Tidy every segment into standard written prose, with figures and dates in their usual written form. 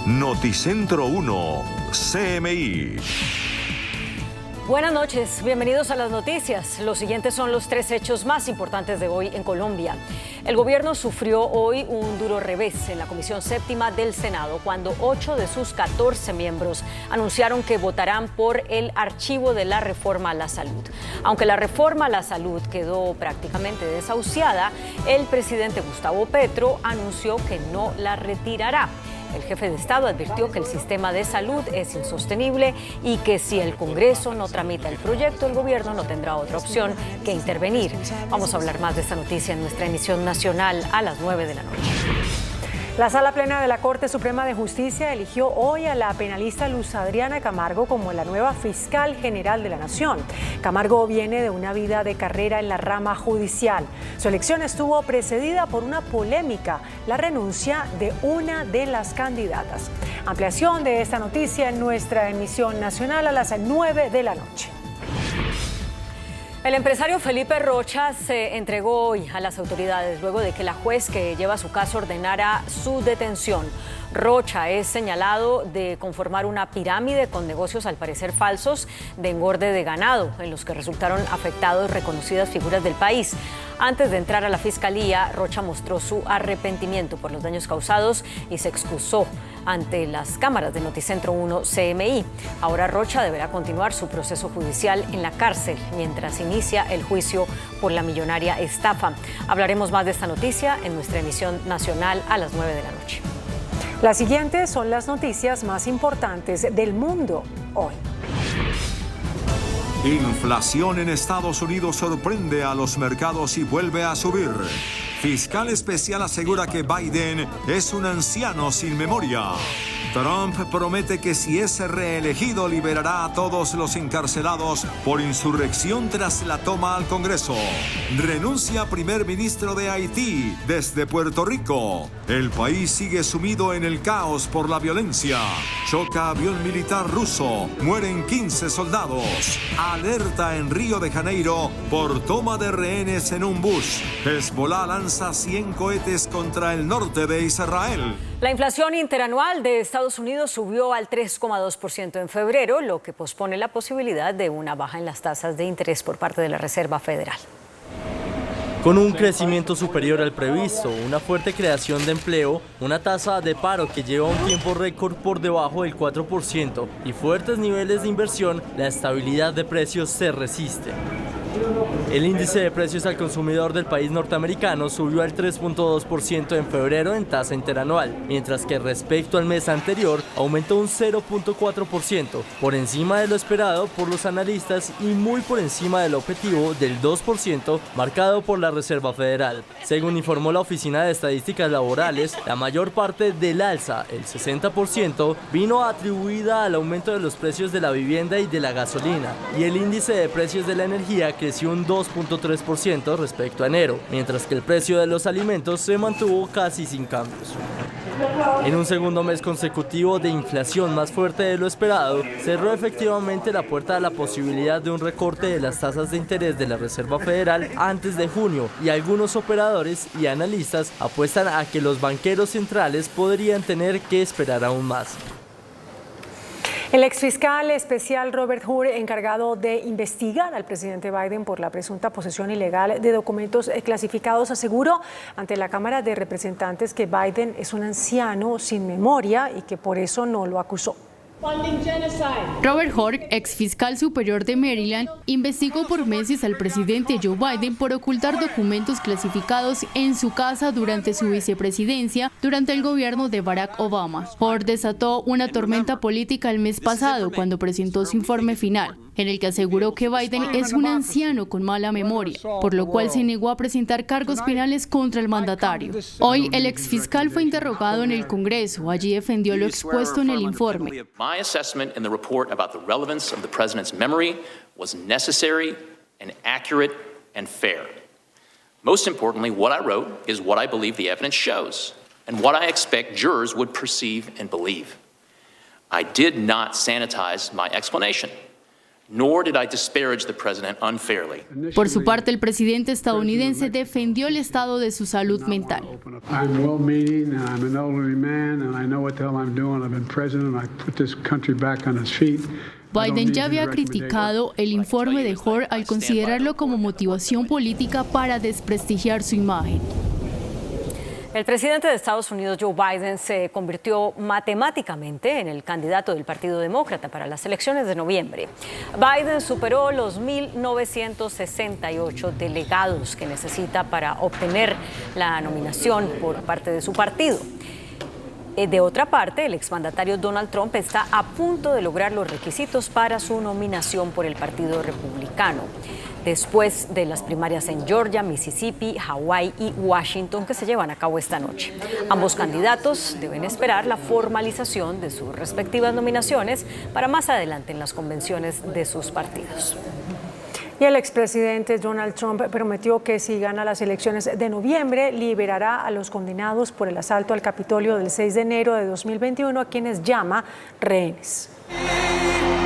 Noticentro 1, CMI. Buenas noches, bienvenidos a las noticias. Los siguientes son los 3 hechos más importantes de hoy en Colombia. El gobierno sufrió hoy un duro revés en la Comisión Séptima del Senado cuando 8 de sus 14 miembros anunciaron que votarán por el archivo de la reforma a la salud. Aunque la reforma a la salud quedó prácticamente desahuciada, el presidente Gustavo Petro anunció que no la retirará. El jefe de Estado advirtió que el sistema de salud es insostenible y que si el Congreso no tramita el proyecto, el gobierno no tendrá otra opción que intervenir. Vamos a hablar más de esta noticia en nuestra emisión nacional a las 9 de la noche. La Sala Plena de la Corte Suprema de Justicia eligió hoy a la penalista Luz Adriana Camargo como la nueva fiscal general de la Nación. Camargo viene de una vida de carrera en la rama judicial. Su elección estuvo precedida por una polémica, la renuncia de una de las candidatas. Ampliación de esta noticia en nuestra emisión nacional a las 9 de la noche. El empresario Felipe Rocha se entregó hoy a las autoridades luego de que la juez que lleva su caso ordenara su detención. Rocha es señalado de conformar una pirámide con negocios al parecer falsos de engorde de ganado, en los que resultaron afectados reconocidas figuras del país. Antes de entrar a la fiscalía, Rocha mostró su arrepentimiento por los daños causados y se excusó ante las cámaras de Noticentro 1 CMI. Ahora Rocha deberá continuar su proceso judicial en la cárcel mientras inicia el juicio por la millonaria estafa. Hablaremos más de esta noticia en nuestra emisión nacional a las 9 de la noche. Las siguientes son las noticias más importantes del mundo hoy. Inflación en Estados Unidos sorprende a los mercados y vuelve a subir. Fiscal especial asegura que Biden es un anciano sin memoria. Trump promete que si es reelegido liberará a todos los encarcelados por insurrección tras la toma al Congreso. Renuncia primer ministro de Haití desde Puerto Rico. El país sigue sumido en el caos por la violencia. Choca avión militar ruso. Mueren 15 soldados. Alerta en Río de Janeiro por toma de rehenes en un bus. Hezbollah lanza 100 cohetes contra el norte de Israel. La inflación interanual de Estados Unidos subió al 3,2% en febrero, lo que pospone la posibilidad de una baja en las tasas de interés por parte de la Reserva Federal. Con un crecimiento superior al previsto, una fuerte creación de empleo, una tasa de paro que lleva un tiempo récord por debajo del 4% y fuertes niveles de inversión, la estabilidad de precios se resiste. El índice de precios al consumidor del país norteamericano subió al 3,2% en febrero en tasa interanual, mientras que respecto al mes anterior aumentó un 0,4%, por encima de lo esperado por los analistas y muy por encima del objetivo del 2% marcado por la Reserva Federal. Según informó la Oficina de Estadísticas Laborales, la mayor parte del alza, el 60%, vino atribuida al aumento de los precios de la vivienda y de la gasolina, y el índice de precios de la energía creció un 2,3% respecto a enero, mientras que el precio de los alimentos se mantuvo casi sin cambios. En un segundo mes consecutivo de inflación más fuerte de lo esperado, cerró efectivamente la puerta a la posibilidad de un recorte de las tasas de interés de la Reserva Federal antes de junio, y algunos operadores y analistas apuestan a que los banqueros centrales podrían tener que esperar aún más. El exfiscal especial Robert Hur, encargado de investigar al presidente Biden por la presunta posesión ilegal de documentos clasificados, aseguró ante la Cámara de Representantes que Biden es un anciano sin memoria y que por eso no lo acusó. Robert Hur, ex fiscal superior de Maryland, investigó por meses al presidente Joe Biden por ocultar documentos clasificados en su casa durante su vicepresidencia durante el gobierno de Barack Obama. Hur desató una tormenta política el mes pasado cuando presentó su informe final, en el que aseguró que Biden es un anciano con mala memoria, por lo cual se negó a presentar cargos penales contra el mandatario. Hoy, el exfiscal fue interrogado en el Congreso. Allí defendió lo expuesto en el informe. My assessment in the report about the relevance of the president's memory was necessary and accurate and fair. Most importantly, what I wrote is what I believe the evidence shows and what I expect jurors would perceive and believe. I did not sanitize my explanation. nor did I disparage the president unfairly. Por su parte, el presidente estadounidense defendió el estado de su salud mental. I'm well-meaning, and I'm an elderly man, and I know what the hell I'm doing. I've been president, I put this country back on its feet. Biden ya había criticado el informe de Hoare al considerarlo como motivación política para desprestigiar su imagen. El presidente de Estados Unidos, Joe Biden, se convirtió matemáticamente en el candidato del Partido Demócrata para las elecciones de noviembre. Biden superó los 1.968 delegados que necesita para obtener la nominación por parte de su partido. De otra parte, el exmandatario Donald Trump está a punto de lograr los requisitos para su nominación por el Partido Republicano, después de las primarias en Georgia, Mississippi, Hawái y Washington que se llevan a cabo esta noche. Ambos candidatos deben esperar la formalización de sus respectivas nominaciones para más adelante en las convenciones de sus partidos. Y el expresidente Donald Trump prometió que si gana las elecciones de noviembre, liberará a los condenados por el asalto al Capitolio del 6 de enero de 2021, a quienes llama rehenes.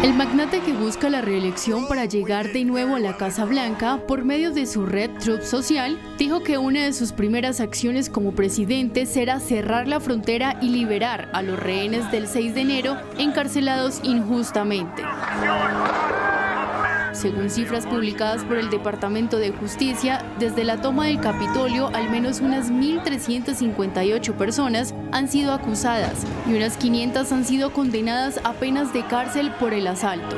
El magnate, que busca la reelección para llegar de nuevo a la Casa Blanca por medio de su red Truth Social, dijo que una de sus primeras acciones como presidente será cerrar la frontera y liberar a los rehenes del 6 de enero encarcelados injustamente. Según cifras publicadas por el Departamento de Justicia, desde la toma del Capitolio, al menos unas 1.358 personas han sido acusadas y unas 500 han sido condenadas a penas de cárcel por el asalto.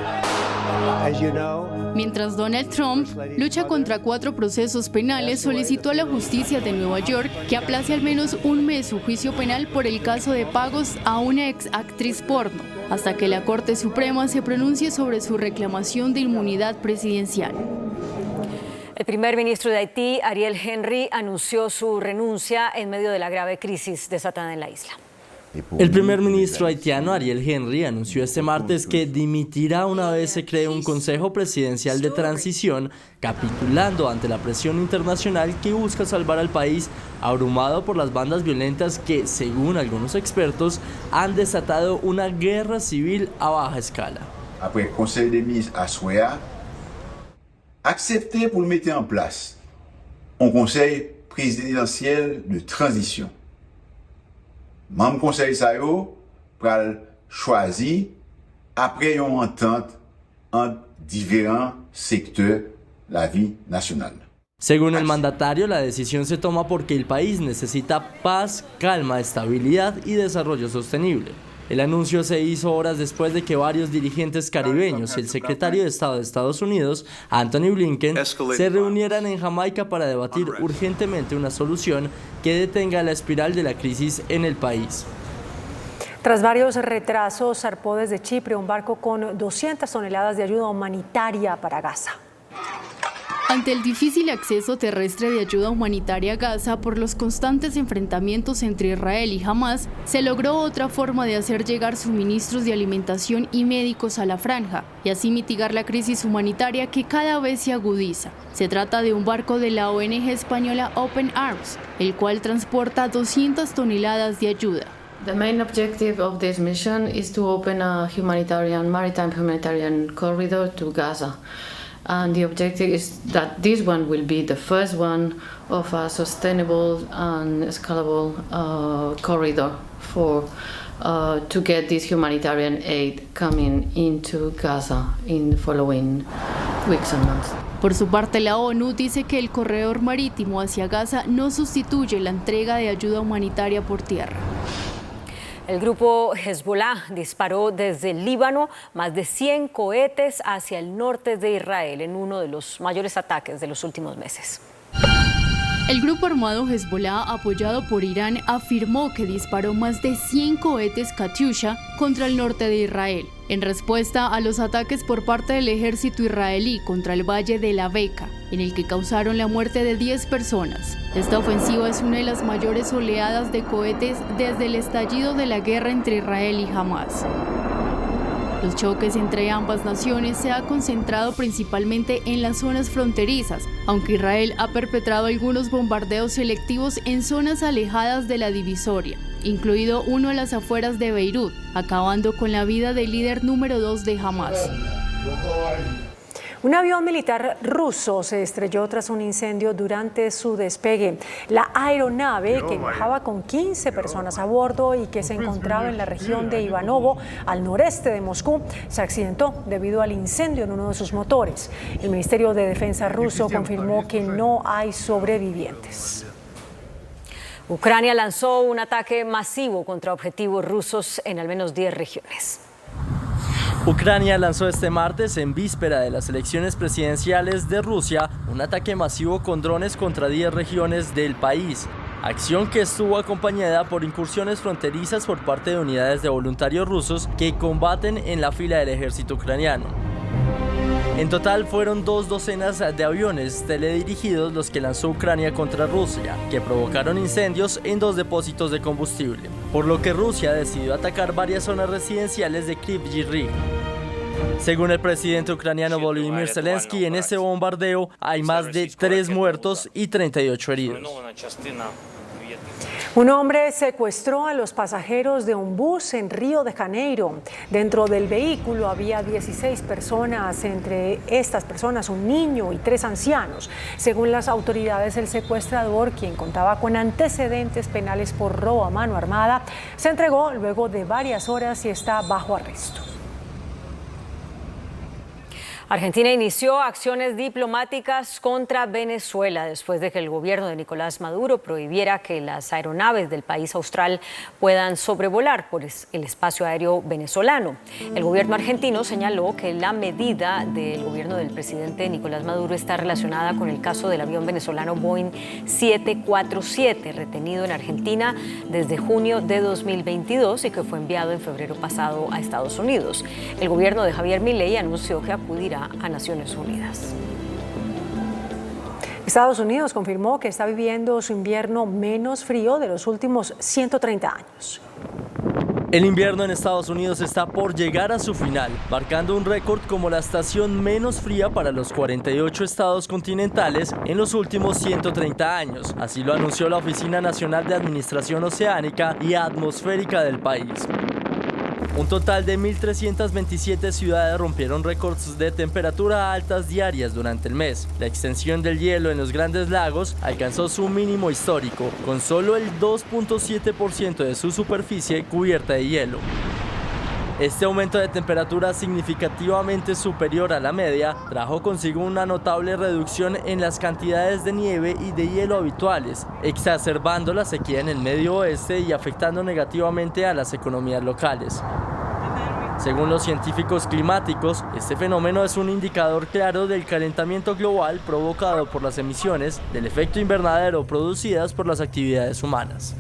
Mientras Donald Trump lucha contra 4 procesos penales, solicitó a la justicia de Nueva York que aplace al menos un mes su juicio penal por el caso de pagos a una ex actriz porno, hasta que la Corte Suprema se pronuncie sobre su reclamación de inmunidad presidencial. El primer ministro de Haití, Ariel Henry, anunció su renuncia en medio de la grave crisis desatada en la isla. El primer ministro haitiano, Ariel Henry, anunció este martes que dimitirá una vez se cree un Consejo Presidencial de Transición, capitulando ante la presión internacional que busca salvar al país abrumado por las bandas violentas que, según algunos expertos, han desatado una guerra civil a baja escala. Après le Conseil des ministres a Souéa, accepté pour mettre en place un Conseil présidentiel de transition. Membre conseil sa yo pral choisi après une entente entre différents secteurs de la vie nationale. Según el mandatario, la decisión se toma porque el país necesita paz, calma, estabilidad y desarrollo sostenible. El anuncio se hizo horas después de que varios dirigentes caribeños y el secretario de Estado de Estados Unidos, Anthony Blinken, se reunieran en Jamaica para debatir urgentemente una solución que detenga la espiral de la crisis en el país. Tras varios retrasos, zarpó desde Chipre un barco con 200 toneladas de ayuda humanitaria para Gaza. Ante el difícil acceso terrestre de ayuda humanitaria a Gaza por los constantes enfrentamientos entre Israel y Hamás, se logró otra forma de hacer llegar suministros de alimentación y médicos a la franja, y así mitigar la crisis humanitaria que cada vez se agudiza. Se trata de un barco de la ONG española Open Arms, el cual transporta 200 toneladas de ayuda. The main objective of this mission is to open a maritime humanitarian corridor to Gaza. And the objective is that this one will be the first one of a sustainable and scalable corridor to get this humanitarian aid coming into Gaza in the following weeks and months. Por su parte, la ONU dice que el corredor marítimo hacia Gaza no sustituye la entrega de ayuda humanitaria por tierra. El grupo Hezbollah disparó desde el Líbano más de 100 cohetes hacia el norte de Israel en uno de los mayores ataques de los últimos meses. El grupo armado Hezbollah, apoyado por Irán, afirmó que disparó más de 100 cohetes Katyusha contra el norte de Israel, en respuesta a los ataques por parte del ejército israelí contra el Valle de la Beca, en el que causaron la muerte de 10 personas. Esta ofensiva es una de las mayores oleadas de cohetes desde el estallido de la guerra entre Israel y Hamás. Los choques entre ambas naciones se han concentrado principalmente en las zonas fronterizas, aunque Israel ha perpetrado algunos bombardeos selectivos en zonas alejadas de la divisoria, incluido uno a las afueras de Beirut, acabando con la vida del líder número 2 de Hamás. Un avión militar ruso se estrelló tras un incendio durante su despegue. La aeronave, que viajaba con 15 personas a bordo y que se encontraba en la región de Ivanovo, al noreste de Moscú, se accidentó debido al incendio en uno de sus motores. El Ministerio de Defensa ruso confirmó que no hay sobrevivientes. Ucrania lanzó un ataque masivo contra objetivos rusos en al menos 10 regiones. Ucrania lanzó este martes, en víspera de las elecciones presidenciales de Rusia, un ataque masivo con drones contra 10 regiones del país. Acción que estuvo acompañada por incursiones fronterizas por parte de unidades de voluntarios rusos que combaten en la fila del ejército ucraniano. En total fueron 2 docenas de aviones teledirigidos los que lanzó Ucrania contra Rusia, que provocaron incendios en 2 depósitos de combustible, por lo que Rusia decidió atacar varias zonas residenciales de Kryvyi Rih. Según el presidente ucraniano Volodymyr Zelensky, en este bombardeo hay más de 3 muertos y 38 heridos. Un hombre secuestró a los pasajeros de un bus en Río de Janeiro. Dentro del vehículo había 16 personas, entre estas personas un niño y 3 ancianos. Según las autoridades, el secuestrador, quien contaba con antecedentes penales por robo a mano armada, se entregó luego de varias horas y está bajo arresto. Argentina inició acciones diplomáticas contra Venezuela después de que el gobierno de Nicolás Maduro prohibiera que las aeronaves del país austral puedan sobrevolar por el espacio aéreo venezolano. El gobierno argentino señaló que la medida del gobierno del presidente Nicolás Maduro está relacionada con el caso del avión venezolano Boeing 747, retenido en Argentina desde junio de 2022 y que fue enviado en febrero pasado a Estados Unidos. El gobierno de Javier Milei anunció que acudirá a Naciones Unidas. Estados Unidos confirmó que está viviendo su invierno menos frío de los últimos 130 años. El invierno en Estados Unidos está por llegar a su final, marcando un récord como la estación menos fría para los 48 estados continentales en los últimos 130 años. Así lo anunció la Oficina Nacional de Administración Oceánica y Atmosférica del país. Un total de 1.327 ciudades rompieron récords de temperatura altas diarias durante el mes. La extensión del hielo en los grandes lagos alcanzó su mínimo histórico, con solo el 2.7% de su superficie cubierta de hielo. Este aumento de temperatura significativamente superior a la media trajo consigo una notable reducción en las cantidades de nieve y de hielo habituales, exacerbando la sequía en el medio oeste y afectando negativamente a las economías locales. Según los científicos climáticos, este fenómeno es un indicador claro del calentamiento global provocado por las emisiones del efecto invernadero producidas por las actividades humanas.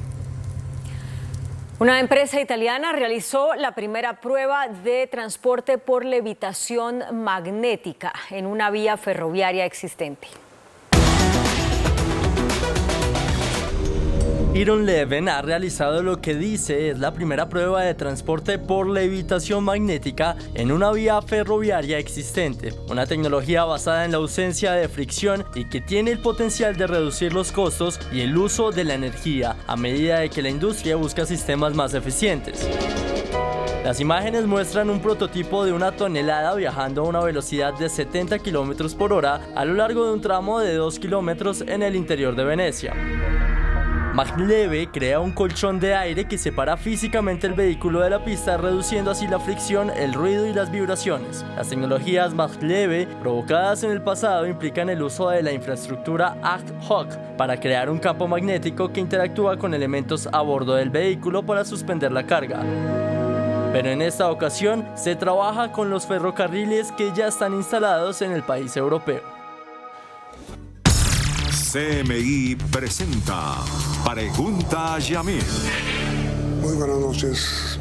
Una empresa italiana realizó la primera prueba de transporte por levitación magnética en una vía ferroviaria existente. Iron Leven ha realizado lo que dice es la primera prueba de transporte por levitación magnética en una vía ferroviaria existente, una tecnología basada en la ausencia de fricción y que tiene el potencial de reducir los costos y el uso de la energía a medida de que la industria busca sistemas más eficientes. Las imágenes muestran un prototipo de 1 tonelada viajando a una velocidad de 70 km por hora a lo largo de un tramo de 2 kilómetros en el interior de Venecia. Magleve crea un colchón de aire que separa físicamente el vehículo de la pista, reduciendo así la fricción, el ruido y las vibraciones. Las tecnologías Magleve provocadas en el pasado implican el uso de la infraestructura ad hoc para crear un campo magnético que interactúa con elementos a bordo del vehículo para suspender la carga. Pero en esta ocasión se trabaja con los ferrocarriles que ya están instalados en el país europeo. CMI presenta Pregunta a Yamil. Muy buenas noches.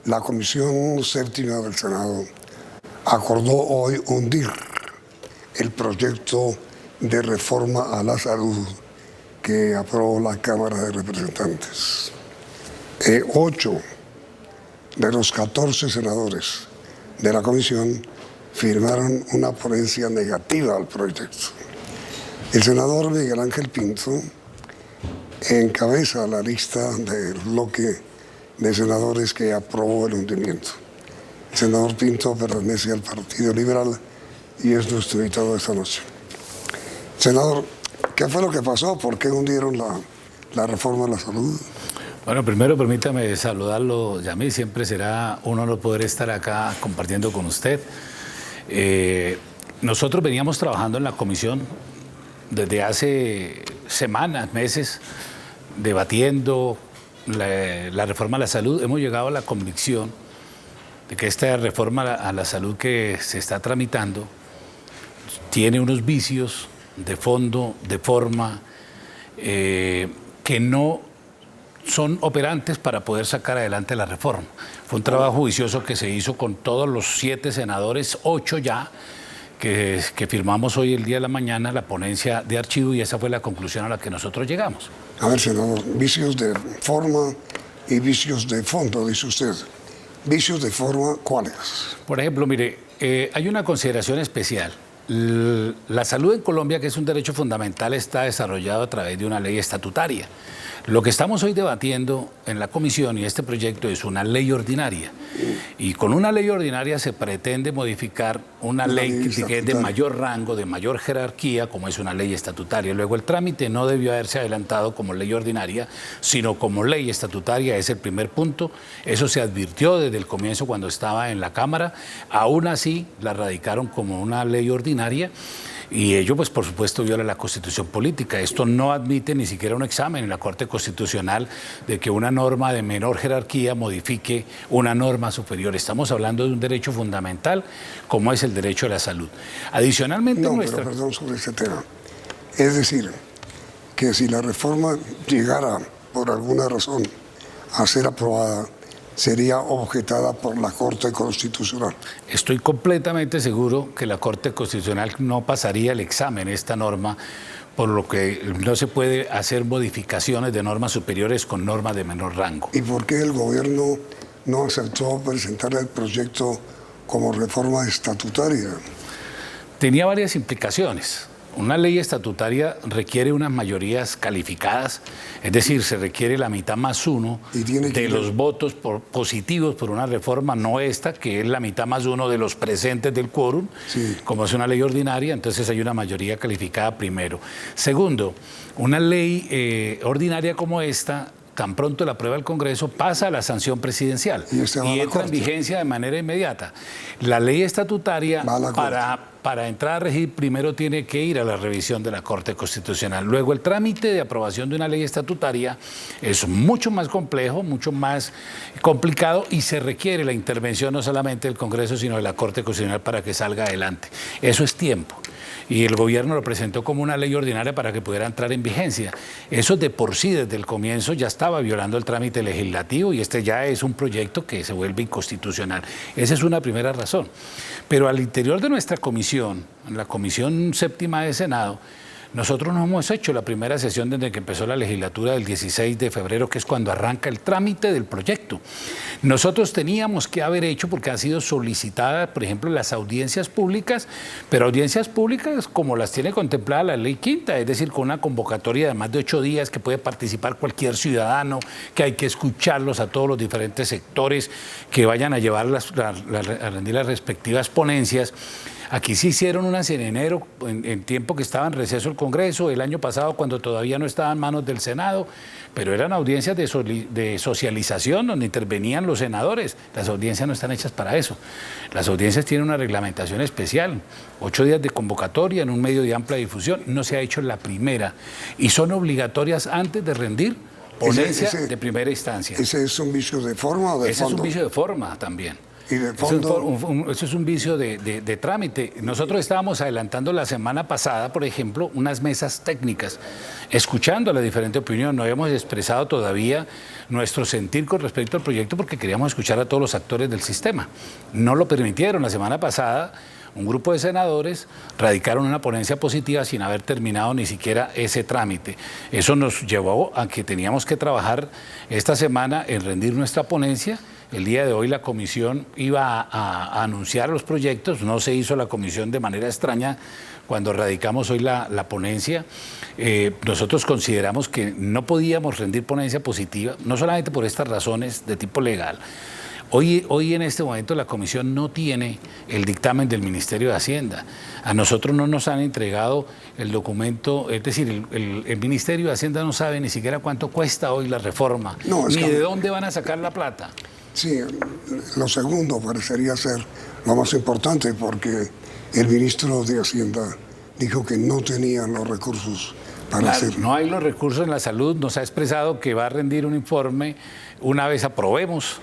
La Comisión Séptima del Senado acordó hoy hundir el proyecto de reforma a la salud que aprobó la Cámara de Representantes. 8 de los 14 senadores de la comisión firmaron una ponencia negativa al proyecto. El senador Miguel Ángel Pinto encabeza la lista del bloque de senadores que aprobó el hundimiento. El senador Pinto pertenece al Partido Liberal y es nuestro invitado esta noche. Senador, ¿qué fue lo que pasó? ¿Por qué hundieron la reforma de la salud? Bueno, primero permítame saludarlo, Yamil. Siempre será un honor poder estar acá compartiendo con usted. Nosotros veníamos trabajando en la comisión desde hace semanas, meses, debatiendo la reforma a la salud. Hemos llegado a la convicción de que esta reforma a la salud que se está tramitando tiene unos vicios de fondo, de forma, que no son operantes para poder sacar adelante la reforma. Fue un trabajo juicioso que se hizo con todos los 7 senadores, 8 ya, que firmamos hoy el día de la mañana la ponencia de archivo, y esa fue la conclusión a la que nosotros llegamos. A ver, senador, vicios de forma y vicios de fondo, dice usted. ¿Vicios de forma cuáles? Por ejemplo, mire, hay una consideración especial. La salud en Colombia, que es un derecho fundamental, está desarrollado a través de una ley estatutaria. Lo que estamos hoy debatiendo en la comisión y este proyecto es una ley ordinaria. Y con una ley ordinaria se pretende modificar una ley que es de mayor rango, de mayor jerarquía, como es una ley estatutaria. Luego, el trámite no debió haberse adelantado como ley ordinaria, sino como ley estatutaria. Es el primer punto. Eso se advirtió desde el comienzo cuando estaba en la Cámara. Aún así, la radicaron como una ley ordinaria. Y ello, pues, por supuesto, viola la Constitución política. Esto no admite ni siquiera un examen en la Corte Constitucional de que una norma de menor jerarquía modifique una norma superior. Estamos hablando de un derecho fundamental, como es el derecho a la salud. Adicionalmente, pero perdón sobre este tema. Es decir, que si la reforma llegara, por alguna razón, a ser aprobada, sería objetada por la Corte Constitucional. Estoy completamente seguro que la Corte Constitucional no pasaría el examen esta norma, por lo que no se puede hacer modificaciones de normas superiores con normas de menor rango. ¿Y por qué el gobierno no aceptó presentar el proyecto como reforma estatutaria? Tenía varias implicaciones. Una ley estatutaria requiere unas mayorías calificadas, es decir, se requiere la mitad más uno de los votos positivos por una reforma, no esta, que es la mitad más uno de los presentes del quórum, como es una ley ordinaria, entonces hay una mayoría calificada primero. Segundo, una ley ordinaria como esta, tan pronto la aprueba el Congreso, pasa a la sanción presidencial y entra en vigencia de manera inmediata. La ley estatutaria, para entrar a regir, primero tiene que ir a la revisión de la Corte Constitucional. Luego, el trámite de aprobación de una ley estatutaria es mucho más complejo, mucho más complicado, y se requiere la intervención no solamente del Congreso, sino de la Corte Constitucional para que salga adelante. Eso es tiempo. Y el gobierno lo presentó como una ley ordinaria para que pudiera entrar en vigencia. Eso de por sí, desde el comienzo, ya estaba violando el trámite legislativo, y este ya es un proyecto que se vuelve inconstitucional. Esa es una primera razón. Pero al interior de nuestra comisión, en la Comisión Séptima de Senado, nosotros no hemos hecho la primera sesión desde que empezó la legislatura del 16 de febrero, que es cuando arranca el trámite del proyecto. Nosotros teníamos que haber hecho, porque han sido solicitadas, por ejemplo, las audiencias públicas, pero audiencias públicas como las tiene contemplada la Ley Quinta, es decir, con una convocatoria de más de 8 días que puede participar cualquier ciudadano, que hay que escucharlos a todos los diferentes sectores que vayan a llevar a rendir las respectivas ponencias. Aquí se hicieron unas en enero, en tiempo que estaba en receso el Congreso, el año pasado cuando todavía no estaba en manos del Senado, pero eran audiencias de socialización donde intervenían los senadores. Las audiencias no están hechas para eso. Las audiencias tienen una reglamentación especial, 8 días de convocatoria en un medio de amplia difusión. No se ha hecho la primera y son obligatorias antes de rendir ponencia de primera instancia. ¿Ese es un vicio de forma o de fondo? Ese es un vicio de forma también. ¿Y de fondo? Eso es un vicio de trámite. Nosotros estábamos adelantando la semana pasada, por ejemplo, unas mesas técnicas, escuchando la diferente opinión. No habíamos expresado todavía nuestro sentir con respecto al proyecto porque queríamos escuchar a todos los actores del sistema. No lo permitieron. La semana pasada, un grupo de senadores radicaron una ponencia positiva sin haber terminado ni siquiera ese trámite. Eso nos llevó a que teníamos que trabajar esta semana en rendir nuestra ponencia. El día de hoy la comisión iba a anunciar los proyectos, no se hizo la comisión de manera extraña cuando radicamos hoy la ponencia. Nosotros consideramos que no podíamos rendir ponencia positiva, no solamente por estas razones de tipo legal. Hoy en este momento la Comisión no tiene el dictamen del Ministerio de Hacienda. A nosotros no nos han entregado el documento, es decir, el Ministerio de Hacienda no sabe ni siquiera cuánto cuesta hoy la reforma, ni de dónde van a sacar la plata. Sí, lo segundo parecería ser lo más importante porque el ministro de Hacienda dijo que no tenía los recursos para hacerlo. No hay los recursos en la salud, nos ha expresado que va a rendir un informe una vez aprobemos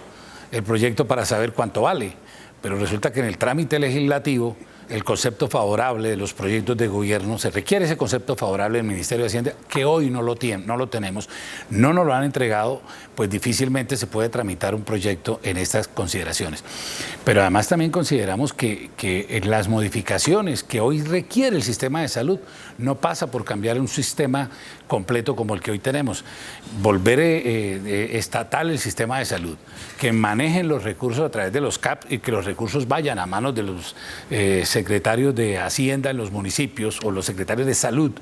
el proyecto para saber cuánto vale, pero resulta que en el trámite legislativo el concepto favorable de los proyectos de gobierno, se requiere ese concepto favorable del Ministerio de Hacienda, que hoy no lo tenemos, no nos lo han entregado, pues difícilmente se puede tramitar un proyecto en estas consideraciones. Pero además también consideramos que las modificaciones que hoy requiere el sistema de salud no pasa por cambiar un sistema completo como el que hoy tenemos. Volver estatal el sistema de salud, que manejen los recursos a través de los CAP y que los recursos vayan a manos de los secretarios de Hacienda en los municipios o los secretarios de Salud,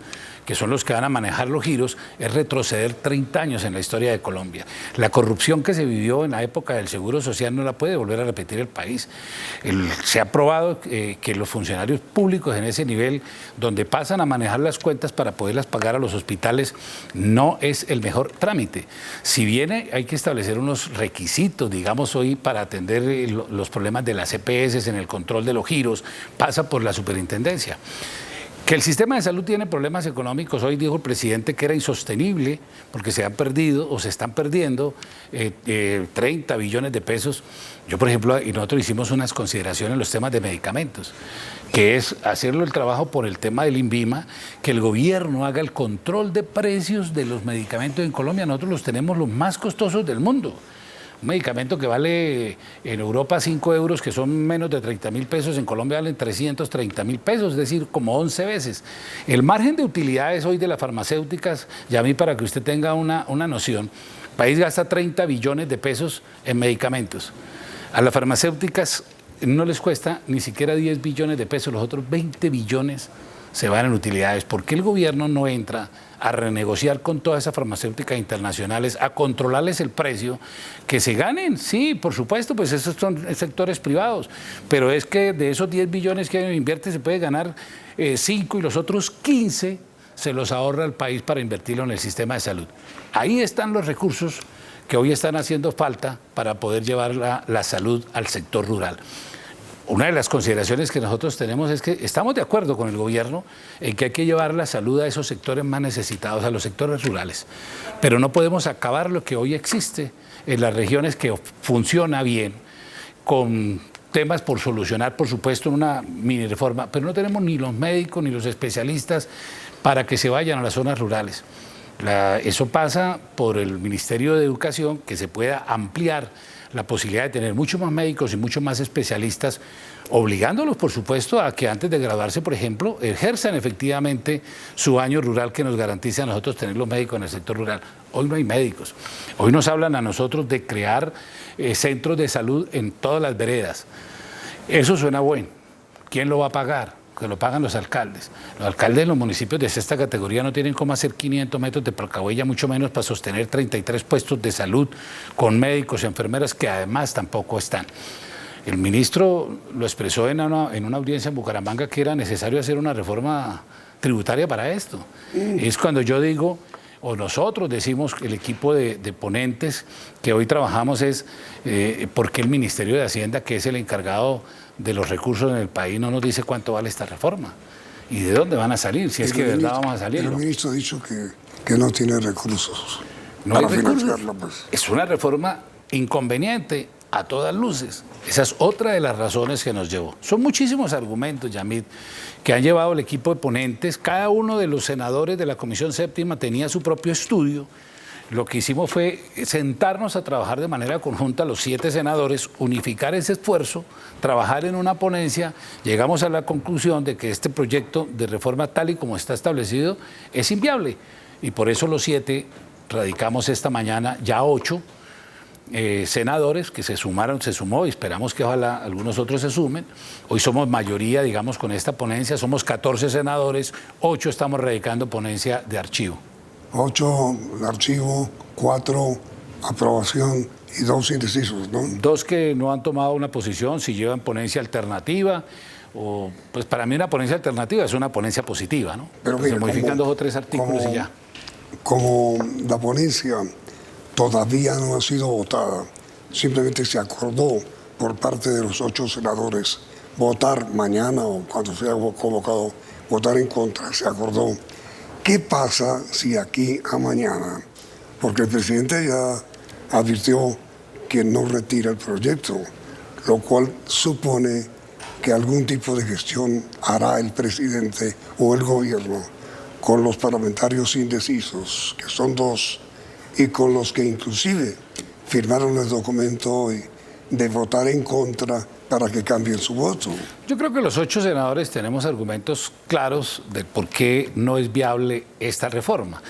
que son los que van a manejar los giros, es retroceder 30 años en la historia de Colombia. La corrupción que se vivió en la época del Seguro Social no la puede volver a repetir el país. Se ha probado que los funcionarios públicos en ese nivel, donde pasan a manejar las cuentas para poderlas pagar a los hospitales, no es el mejor trámite. Si bien hay que establecer unos requisitos, digamos hoy, para atender los problemas de las EPS en el control de los giros, pasa por la superintendencia. Que el sistema de salud tiene problemas económicos, hoy dijo el presidente que era insostenible porque se han perdido o se están perdiendo 30 billones de pesos. Yo, por ejemplo, y nosotros hicimos unas consideraciones en los temas de medicamentos, que es hacerlo el trabajo por el tema del INVIMA, que el gobierno haga el control de precios de los medicamentos en Colombia. Nosotros los tenemos los más costosos del mundo. Un medicamento que vale en Europa 5 euros, que son menos de 30.000 pesos, en Colombia valen 330.000 pesos, es decir, como 11 veces. El margen de utilidades hoy de las farmacéuticas, ya a mí para que usted tenga una noción, el país gasta 30 billones de pesos en medicamentos. A las farmacéuticas no les cuesta ni siquiera 10 billones de pesos, los otros 20 billones se van en utilidades. ¿Por qué el gobierno no entra a renegociar con todas esas farmacéuticas internacionales, a controlarles el precio, que se ganen? Sí, por supuesto, pues esos son sectores privados, pero es que de esos 10 billones que invierte se puede ganar 5 y los otros 15 se los ahorra el país para invertirlo en el sistema de salud. Ahí están los recursos que hoy están haciendo falta para poder llevar la salud al sector rural. Una de las consideraciones que nosotros tenemos es que estamos de acuerdo con el gobierno en que hay que llevar la salud a esos sectores más necesitados, a los sectores rurales, pero no podemos acabar lo que hoy existe en las regiones que funciona bien, con temas por solucionar, por supuesto, en una mini reforma, pero no tenemos ni los médicos ni los especialistas para que se vayan a las zonas rurales. Eso pasa por el Ministerio de Educación, que se pueda ampliar la posibilidad de tener muchos más médicos y muchos más especialistas, obligándolos, por supuesto, a que antes de graduarse, por ejemplo, ejerzan efectivamente su año rural que nos garantiza a nosotros tener los médicos en el sector rural. Hoy no hay médicos. Hoy nos hablan a nosotros de crear centros de salud en todas las veredas. Eso suena bueno. ¿Quién lo va a pagar? Que lo pagan los alcaldes. Los alcaldes de los municipios de sexta categoría no tienen cómo hacer 500 metros de palcahuella, mucho menos para sostener 33 puestos de salud con médicos y enfermeras que además tampoco están. El ministro lo expresó en una audiencia en Bucaramanga que era necesario hacer una reforma tributaria para esto. Es cuando yo digo, o nosotros decimos, el equipo de ponentes que hoy trabajamos es por qué el Ministerio de Hacienda, que es el encargado de los recursos en el país, no nos dice cuánto vale esta reforma y de dónde van a salir, si es que de verdad vamos a salir. El ministro ha dicho que no tiene recursos. No hay recursos. Pues. Es una reforma inconveniente a todas luces. Esa es otra de las razones que nos llevó. Son muchísimos argumentos, Yamid, que han llevado el equipo de ponentes. Cada uno de los senadores de la Comisión Séptima tenía su propio estudio. Lo que hicimos fue sentarnos a trabajar de manera conjunta, los 7 senadores, unificar ese esfuerzo, trabajar en una ponencia. Llegamos a la conclusión de que este proyecto de reforma, tal y como está establecido, es inviable. Y por eso los 7 radicamos esta mañana ya 8 senadores que se sumó y esperamos que ojalá algunos otros se sumen. Hoy somos mayoría, digamos, con esta ponencia, somos 14 senadores, 8 estamos radicando ponencia de archivo. 8 archivo, 4 aprobación Y 2 indecisos, ¿no? 2 que no han tomado una posición, si llevan ponencia alternativa, o pues para mí una ponencia alternativa es una ponencia positiva, ¿no? Pero mire, se modifican 2 o 3 artículos y ya. Como la ponencia todavía no ha sido votada, simplemente se acordó por parte de los 8 senadores votar mañana o cuando sea convocado, votar en contra, se acordó. ¿Qué pasa si aquí a mañana, porque el presidente ya advirtió que no retira el proyecto, lo cual supone que algún tipo de gestión hará el presidente o el gobierno con los parlamentarios indecisos, que son 2, y con los que inclusive firmaron el documento hoy de votar en contra para que cambien su voto? Yo creo que los 8 senadores tenemos argumentos claros de por qué no es viable esta reforma.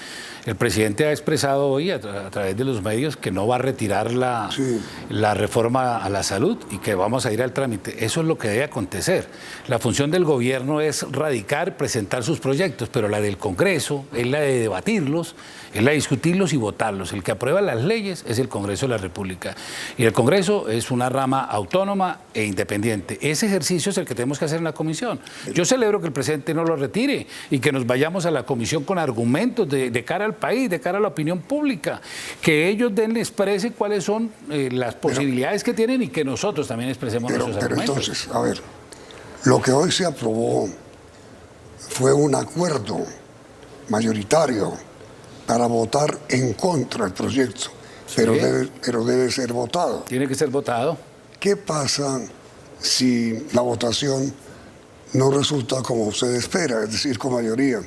El presidente ha expresado hoy a través de los medios que no va a retirar la reforma a la salud y que vamos a ir al trámite. Eso es lo que debe acontecer. La función del gobierno es radicar, presentar sus proyectos, pero la del Congreso es la de debatirlos, es la de discutirlos y votarlos. El que aprueba las leyes es el Congreso de la República. Y el Congreso es una rama autónoma e independiente. Ese ejercicio es el que tenemos que hacer en la comisión. Yo celebro que el presidente no lo retire y que nos vayamos a la comisión con argumentos de cara al país, de cara a la opinión pública, que ellos expresen cuáles son las posibilidades que tienen y que nosotros también expresemos nuestros argumentos. Entonces, a ver, lo que hoy se aprobó fue un acuerdo mayoritario para votar en contra del proyecto, sí, pero debe ser votado. Tiene que ser votado. ¿Qué pasa si la votación no resulta como usted espera, es decir, con mayoría?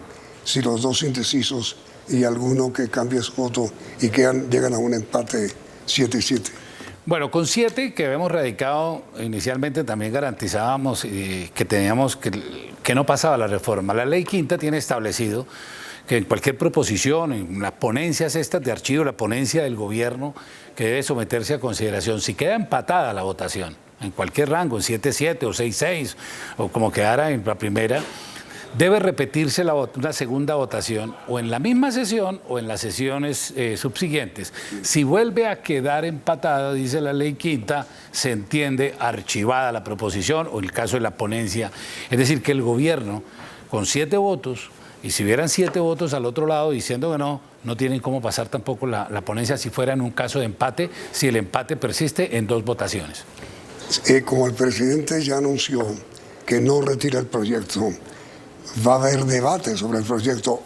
Si los 2 indecisos y alguno que cambie su voto y llegan a un empate 7-7. Bueno, con 7 que habíamos radicado inicialmente también garantizábamos que teníamos que no pasaba la reforma. La ley quinta tiene establecido que en cualquier proposición, en las ponencias estas de archivo, la ponencia del gobierno, que debe someterse a consideración, si queda empatada la votación, en cualquier rango, en 7-7 o 6-6, o como quedara en la primera, debe repetirse una segunda votación o en la misma sesión o en las sesiones subsiguientes. Si vuelve a quedar empatada, dice la ley quinta, se entiende archivada la proposición o en el caso de la ponencia. Es decir, que el gobierno, con 7 votos, y si hubieran 7 votos al otro lado diciendo que no tienen cómo pasar tampoco la ponencia si fuera en un caso de empate, si el empate persiste en 2 votaciones. Como el presidente ya anunció que no retira el proyecto, ¿va a haber debate sobre el proyecto?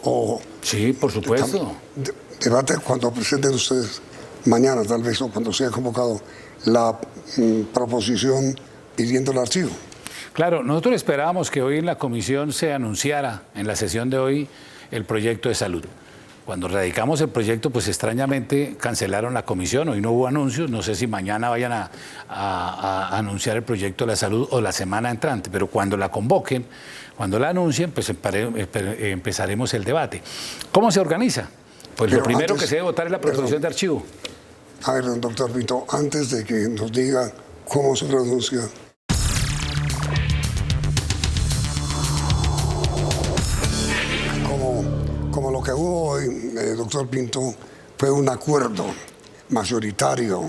Sí, por supuesto. Debate cuando presenten ustedes mañana, tal vez, o cuando sea convocado la proposición pidiendo el archivo. Claro, nosotros esperábamos que hoy en la comisión se anunciara, en la sesión de hoy, el proyecto de salud. Cuando radicamos el proyecto, pues extrañamente cancelaron la comisión, hoy no hubo anuncios, no sé si mañana vayan a anunciar el proyecto de la salud o la semana entrante, pero cuando la convoquen, cuando la anuncien, pues empezaremos el debate. ¿Cómo se organiza? Pues pero lo primero que se debe votar es la proposición de archivo. A ver, doctor Pinto, antes de que nos diga cómo se pronuncia. Como lo que hubo hoy, doctor Pinto, fue un acuerdo mayoritario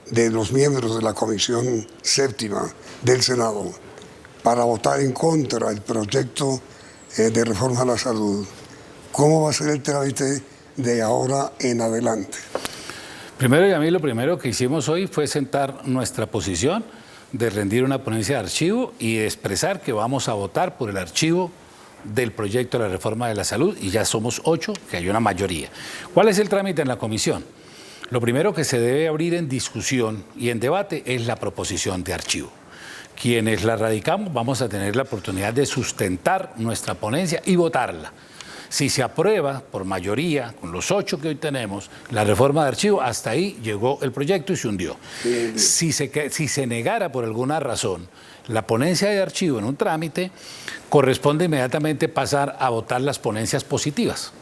de los miembros de la Comisión Séptima del Senado para votar en contra del proyecto de reforma a la salud. ¿Cómo va a ser el trámite de ahora en adelante? Primero, y a mí lo primero que hicimos hoy fue sentar nuestra posición de rendir una ponencia de archivo y de expresar que vamos a votar por el archivo del proyecto de la reforma de la salud, y ya somos 8, que hay una mayoría. ¿Cuál es el trámite en la comisión? Lo primero que se debe abrir en discusión y en debate es la proposición de archivo. Quienes la radicamos vamos a tener la oportunidad de sustentar nuestra ponencia y votarla. Si se aprueba por mayoría, con los 8 que hoy tenemos, la reforma de archivo, hasta ahí llegó el proyecto y se hundió. Si se negara por alguna razón la ponencia de archivo en un trámite, corresponde inmediatamente pasar a votar las ponencias positivas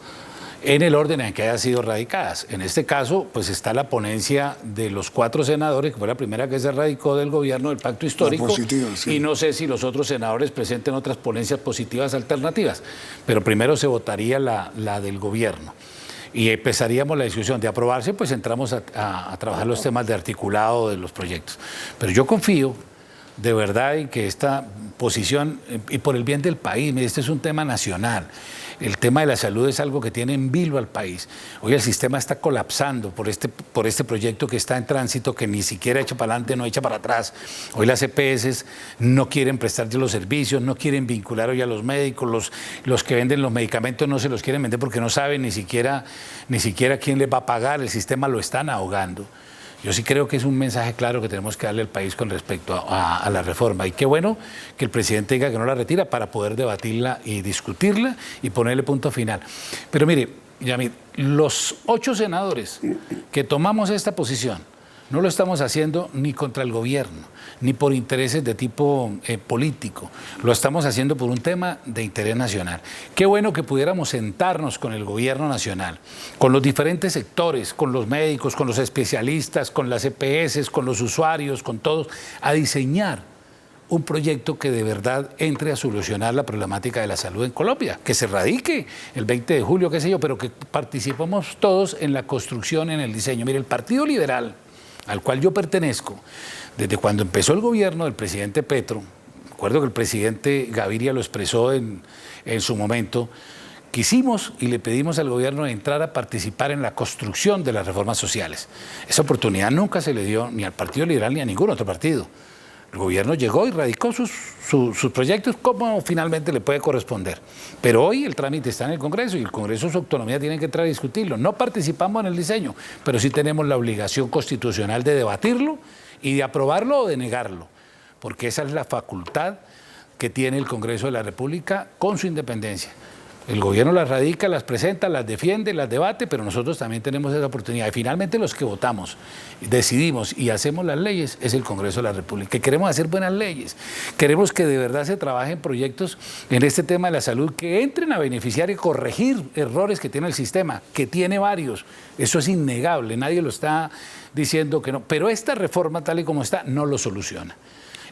en el orden en que hayan sido radicadas. En este caso, pues está la ponencia de los 4 senadores, que fue la primera que se radicó del gobierno del Pacto Histórico, sí. Y no sé si los otros senadores presenten otras ponencias positivas alternativas, pero primero se votaría la del gobierno. y empezaríamos la discusión. De aprobarse, pues entramos a trabajar los temas de articulado de los proyectos. Pero yo confío de verdad en que esta posición, y por el bien del país, este es un tema nacional. El tema de la salud es algo que tiene en vilo al país. Hoy el sistema está colapsando por este proyecto que está en tránsito, que ni siquiera echa para adelante, no echa para atrás. Hoy las EPS no quieren prestarle los servicios, no quieren vincular hoy a los médicos, los que venden los medicamentos no se los quieren vender porque no saben ni siquiera quién les va a pagar, el sistema lo están ahogando. Yo sí creo que es un mensaje claro que tenemos que darle al país con respecto a la reforma. Y qué bueno que el presidente diga que no la retira para poder debatirla y discutirla y ponerle punto final. Pero mire, Yamil, los 8 senadores que tomamos esta posición no lo estamos haciendo ni contra el gobierno, ni por intereses de tipo político. Lo estamos haciendo por un tema de interés nacional. Qué bueno que pudiéramos sentarnos con el gobierno nacional, con los diferentes sectores, con los médicos, con los especialistas, con las EPS, con los usuarios, con todos, a diseñar un proyecto que de verdad entre a solucionar la problemática de la salud en Colombia, que se radique el 20 de julio, qué sé yo, pero que participemos todos en la construcción, en el diseño. Mire, el Partido Liberal, al cual yo pertenezco, desde cuando empezó el gobierno del presidente Petro, recuerdo que el presidente Gaviria lo expresó en su momento, quisimos y le pedimos al gobierno entrar a participar en la construcción de las reformas sociales. Esa oportunidad nunca se le dio ni al Partido Liberal ni a ningún otro partido. El gobierno llegó y radicó sus proyectos como finalmente le puede corresponder. Pero hoy el trámite está en el Congreso y el Congreso, su autonomía, tiene que entrar a discutirlo. No participamos en el diseño, pero sí tenemos la obligación constitucional de debatirlo y de aprobarlo o de negarlo, porque esa es la facultad que tiene el Congreso de la República con su independencia. El gobierno las radica, las presenta, las defiende, las debate, pero nosotros también tenemos esa oportunidad. Y finalmente los que votamos, decidimos y hacemos las leyes es el Congreso de la República. Que queremos hacer buenas leyes, queremos que de verdad se trabajen proyectos en este tema de la salud que entren a beneficiar y corregir errores que tiene el sistema, que tiene varios. Eso es innegable, nadie lo está diciendo que no. Pero esta reforma tal y como está no lo soluciona.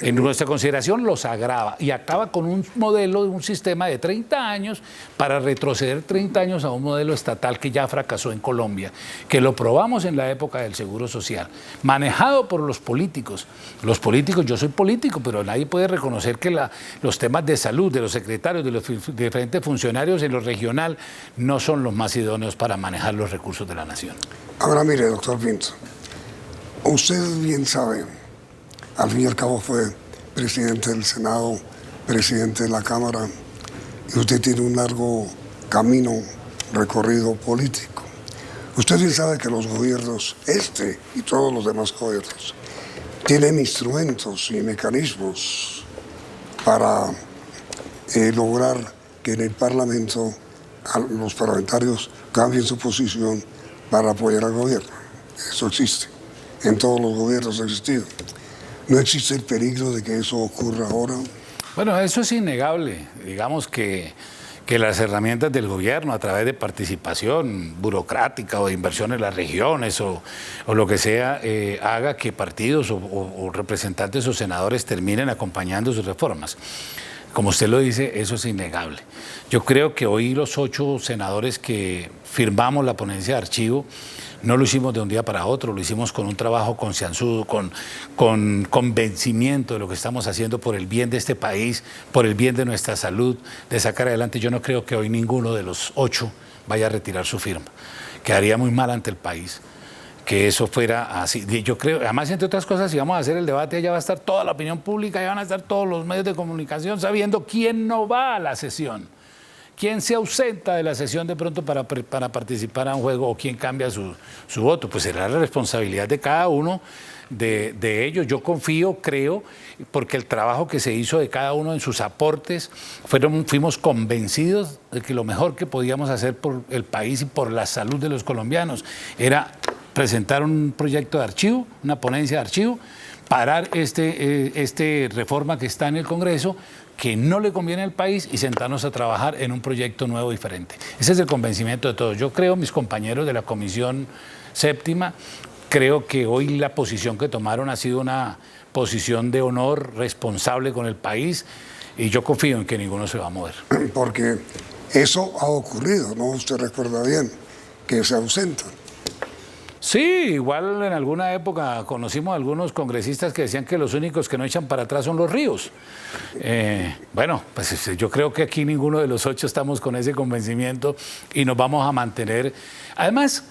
En nuestra consideración los agrava y acaba con un modelo de un sistema de 30 años para retroceder 30 años a un modelo estatal que ya fracasó en Colombia, que lo probamos en la época del Seguro Social, manejado por los políticos. Los políticos, yo soy político, pero nadie puede reconocer que los temas de salud de los secretarios, de los diferentes funcionarios en lo regional, no son los más idóneos para manejar los recursos de la nación. Ahora mire, doctor Pinto, usted bien sabe, al fin y al cabo fue presidente del Senado, presidente de la Cámara, y usted tiene un largo camino recorrido político. Usted bien sabe que los gobiernos, y todos los demás gobiernos, tienen instrumentos y mecanismos para lograr que en el Parlamento los parlamentarios cambien su posición para apoyar al gobierno. Eso existe, en todos los gobiernos ha existido. ¿No existe el peligro de que eso ocurra ahora? Bueno, eso es innegable. Digamos que las herramientas del gobierno a través de participación burocrática o de inversión en las regiones o lo que sea, haga que partidos o representantes o senadores terminen acompañando sus reformas. Como usted lo dice, eso es innegable. Yo creo que hoy los 8 senadores que firmamos la ponencia de archivo no lo hicimos de un día para otro, lo hicimos con un trabajo concienzudo, con convencimiento de lo que estamos haciendo por el bien de este país, por el bien de nuestra salud, de sacar adelante. Yo no creo que hoy ninguno de los 8 vaya a retirar su firma. Quedaría muy mal ante el país que eso fuera así. Yo creo, además, entre otras cosas, si vamos a hacer el debate, allá va a estar toda la opinión pública, allá van a estar todos los medios de comunicación sabiendo quién no va a la sesión. ¿Quién se ausenta de la sesión de pronto para participar a un juego o quién cambia su voto? Pues será la responsabilidad de cada uno de ellos. Yo confío, creo, porque el trabajo que se hizo de cada uno en sus aportes, fuimos convencidos de que lo mejor que podíamos hacer por el país y por la salud de los colombianos era presentar un proyecto de archivo, una ponencia de archivo, parar este reforma que está en el Congreso, que no le conviene al país, y sentarnos a trabajar en un proyecto nuevo diferente. Ese es el convencimiento de todos. Yo creo, mis compañeros de la Comisión Séptima, creo que hoy la posición que tomaron ha sido una posición de honor, responsable con el país, y yo confío en que ninguno se va a mover. Porque eso ha ocurrido, ¿no? Usted recuerda bien que se ausentan. Sí, igual en alguna época conocimos a algunos congresistas que decían que los únicos que no echan para atrás son los ríos. Bueno, pues yo creo que aquí ninguno de los 8 estamos con ese convencimiento y nos vamos a mantener. Además,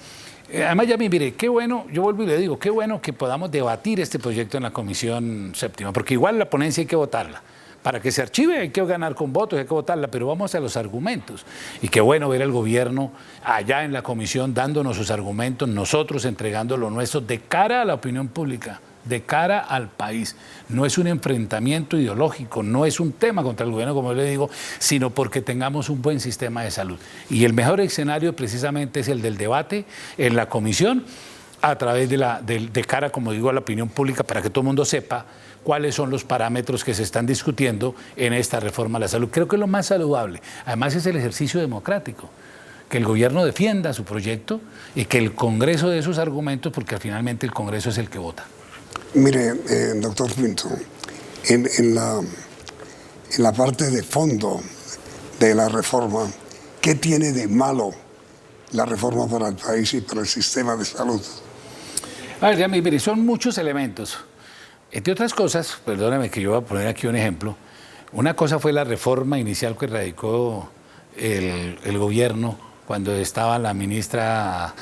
ya mire, qué bueno, yo vuelvo y le digo, qué bueno que podamos debatir este proyecto en la Comisión Séptima, porque igual la ponencia hay que votarla. Para que se archive hay que ganar con votos, hay que votarla, pero vamos a los argumentos. Y qué bueno ver al gobierno allá en la comisión dándonos sus argumentos, nosotros entregando lo nuestro de cara a la opinión pública, de cara al país. No es un enfrentamiento ideológico, no es un tema contra el gobierno, como yo le digo, sino porque tengamos un buen sistema de salud. Y el mejor escenario precisamente es el del debate en la comisión, a través de cara, como digo, a la opinión pública, para que todo el mundo sepa cuáles son los parámetros que se están discutiendo en esta reforma a la salud. Creo que es lo más saludable. Además es el ejercicio democrático, que el gobierno defienda su proyecto y que el Congreso dé sus argumentos, porque finalmente el Congreso es el que vota. Mire, doctor Pinto, en la parte de fondo de la reforma, ¿qué tiene de malo la reforma para el país y para el sistema de salud? A ver, ya mire, son muchos elementos. Entre otras cosas, perdóname que yo voy a poner aquí un ejemplo, una cosa fue la reforma inicial que radicó el gobierno cuando estaba la ministra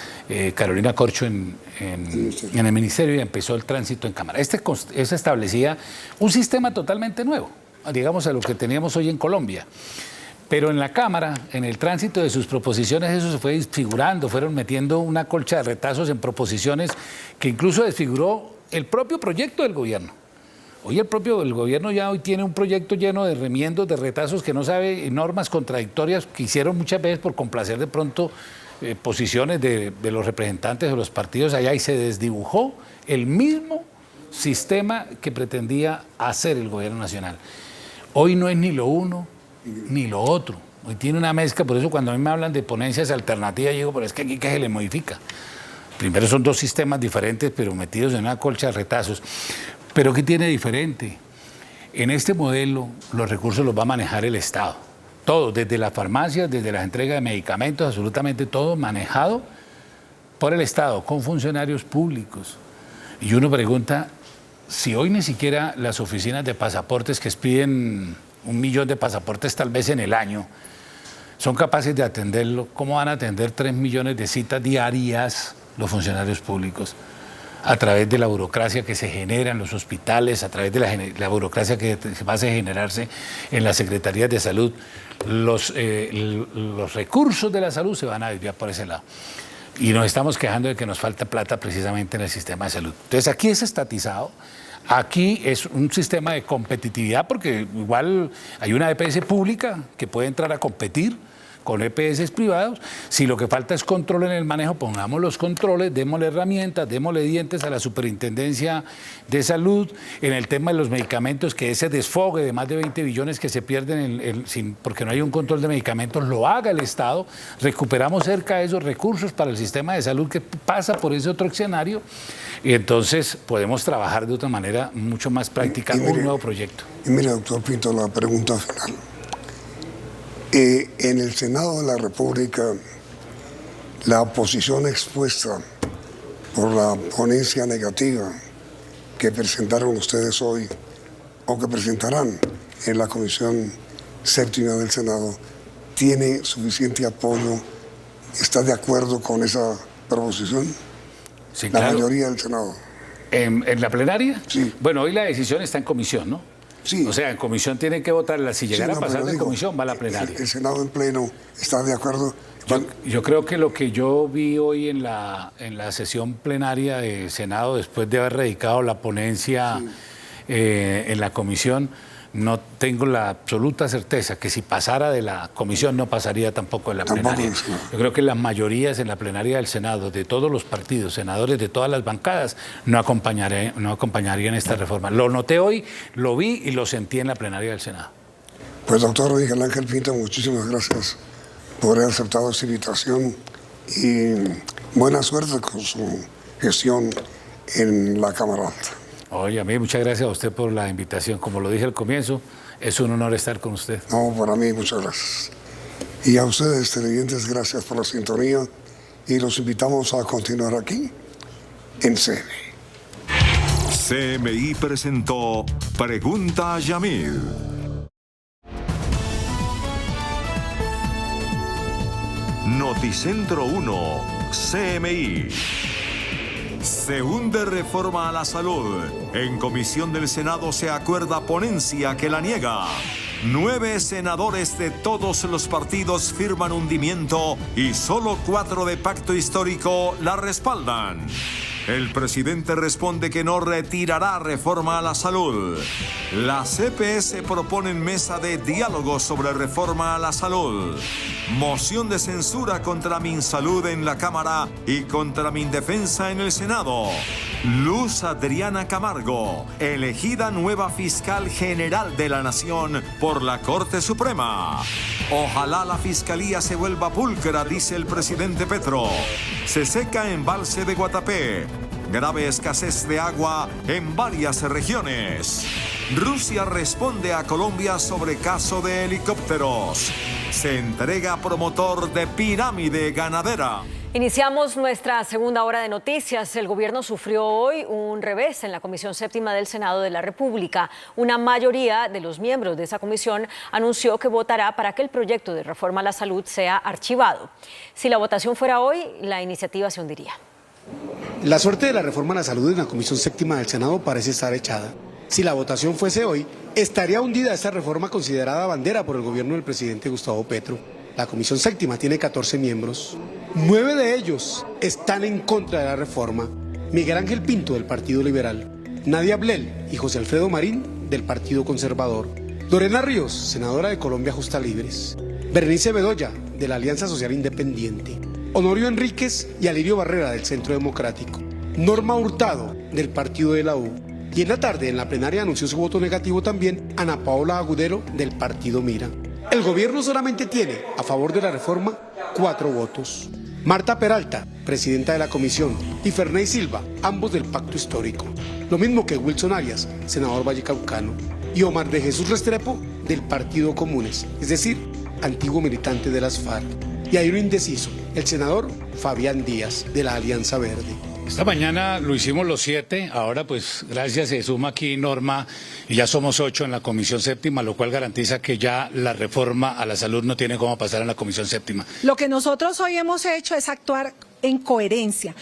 Carolina Corcho en el ministerio y empezó el tránsito en Cámara. Este establecía un sistema totalmente nuevo, digamos a lo que teníamos hoy en Colombia. Pero en la Cámara, en el tránsito de sus proposiciones, eso se fue desfigurando, fueron metiendo una colcha de retazos en proposiciones que incluso desfiguró el propio proyecto del gobierno. Hoy el gobierno ya hoy tiene un proyecto lleno de remiendos, de retazos que no sabe, normas contradictorias que hicieron muchas veces por complacer de pronto posiciones de los representantes de los partidos allá, y se desdibujó el mismo sistema que pretendía hacer el gobierno nacional. Hoy no es ni lo uno ni lo otro. Hoy tiene una mezcla, por eso cuando a mí me hablan de ponencias alternativas, yo digo, pero es que aquí ¿qué se le modifica? Primero son 2 sistemas diferentes, pero metidos en una colcha de retazos. ¿Pero qué tiene diferente? En este modelo los recursos los va a manejar el Estado. Todo, desde las farmacias, desde las entregas de medicamentos, absolutamente todo manejado por el Estado, con funcionarios públicos. Y uno pregunta, si hoy ni siquiera las oficinas de pasaportes que expiden 1 millón de pasaportes tal vez en el año, son capaces de atenderlo, ¿cómo van a atender 3 millones de citas diarias los funcionarios públicos? A través de la burocracia que se genera en los hospitales, a través de la burocracia que va a generarse en las secretarías de salud, los recursos de la salud se van a desviar por ese lado. Y nos estamos quejando de que nos falta plata precisamente en el sistema de salud. Entonces aquí es estatizado. Aquí es un sistema de competitividad porque igual hay una EPS pública que puede entrar a competir con EPS privados. Si lo que falta es control en el manejo, pongamos los controles, démosle herramientas, démosle dientes a la Superintendencia de Salud. En el tema de los medicamentos, que ese desfogue de más de 20 billones que se pierden porque no hay un control de medicamentos, lo haga el Estado. Recuperamos cerca de esos recursos para el sistema de salud que pasa por ese otro escenario y entonces podemos trabajar de otra manera mucho más práctica un nuevo proyecto. Y mire, doctor Pinto, la pregunta final. En el Senado de la República, la oposición expuesta por la ponencia negativa que presentaron ustedes hoy o que presentarán en la Comisión Séptima del Senado, ¿tiene suficiente apoyo? ¿Está de acuerdo con esa proposición? Sí, la claro. mayoría del Senado. ¿En la plenaria? Sí. Bueno, hoy la decisión está en comisión, ¿no? Sí. O sea, en comisión tiene que votarla. Si llegara a pasar de comisión, va a la plenaria. El Senado en pleno está de acuerdo. Yo creo que lo que yo vi hoy en la sesión plenaria del Senado, después de haber radicado la ponencia en la comisión, no tengo la absoluta certeza que si pasara de la comisión no pasaría tampoco de la plenaria. Yo creo que las mayorías en la plenaria del Senado, de todos los partidos, senadores de todas las bancadas, no acompañarían esta reforma. Lo noté hoy, lo vi y lo sentí en la plenaria del Senado. Pues doctor Miguel Ángel Pinto, muchísimas gracias por haber aceptado esta invitación y buena suerte con su gestión en la Cámara Alta. Oye, a mí muchas gracias a usted por la invitación. Como lo dije al comienzo, es un honor estar con usted. No, para mí muchas gracias. Y a ustedes, televidentes, gracias por la sintonía y los invitamos a continuar aquí en CNE. CMI presentó Pregunta a Yamil. Noticentro 1, CMI. Se hunde reforma a la salud. En comisión del Senado se acuerda ponencia que la niega. 9 senadores de todos los partidos firman hundimiento y solo 4 de pacto histórico la respaldan. El presidente responde que no retirará reforma a la salud. La CPS propone mesa de diálogo sobre reforma a la salud. Moción de censura contra Minsalud en la Cámara y contra Mindefensa en el Senado. Luz Adriana Camargo, elegida nueva fiscal general de la Nación por la Corte Suprema. Ojalá la fiscalía se vuelva pulcra, dice el presidente Petro. Se seca embalse de Guatapé. Grave escasez de agua en varias regiones. Rusia responde a Colombia sobre caso de helicópteros. Se entrega promotor de pirámide ganadera. Iniciamos nuestra segunda hora de noticias. El gobierno sufrió hoy un revés en la Comisión Séptima del Senado de la República. Una mayoría de los miembros de esa comisión anunció que votará para que el proyecto de reforma a la salud sea archivado. Si la votación fuera hoy, la iniciativa se hundiría. La suerte de la reforma a la salud en la Comisión Séptima del Senado parece estar echada. Si la votación fuese hoy, estaría hundida esta reforma considerada bandera por el gobierno del presidente Gustavo Petro. La Comisión Séptima tiene 14 miembros. 9 de ellos están en contra de la reforma. Miguel Ángel Pinto, del Partido Liberal. Nadia Blel y José Alfredo Marín, del Partido Conservador. Lorena Ríos, senadora de Colombia Justa Libres. Berenice Bedoya, de la Alianza Social Independiente. Honorio Enríquez y Alirio Barrera, del Centro Democrático. Norma Hurtado, del Partido de la U. Y en la tarde, en la plenaria, anunció su voto negativo también Ana Paola Agudelo, del Partido Mira. El gobierno solamente tiene, a favor de la reforma, 4 votos. Marta Peralta, presidenta de la comisión, y Ferney Silva, ambos del Pacto Histórico. Lo mismo que Wilson Arias, senador vallecaucano. Y Omar de Jesús Restrepo, del Partido Comunes, es decir, antiguo militante de las FARC. Y hay un indeciso, el senador Fabián Díaz, de la Alianza Verde. Esta mañana lo hicimos los 7, ahora pues gracias se suma aquí Norma y ya somos 8 en la Comisión Séptima, lo cual garantiza que ya la reforma a la salud no tiene cómo pasar en la Comisión Séptima. Lo que nosotros hoy hemos hecho es actuar en coherencia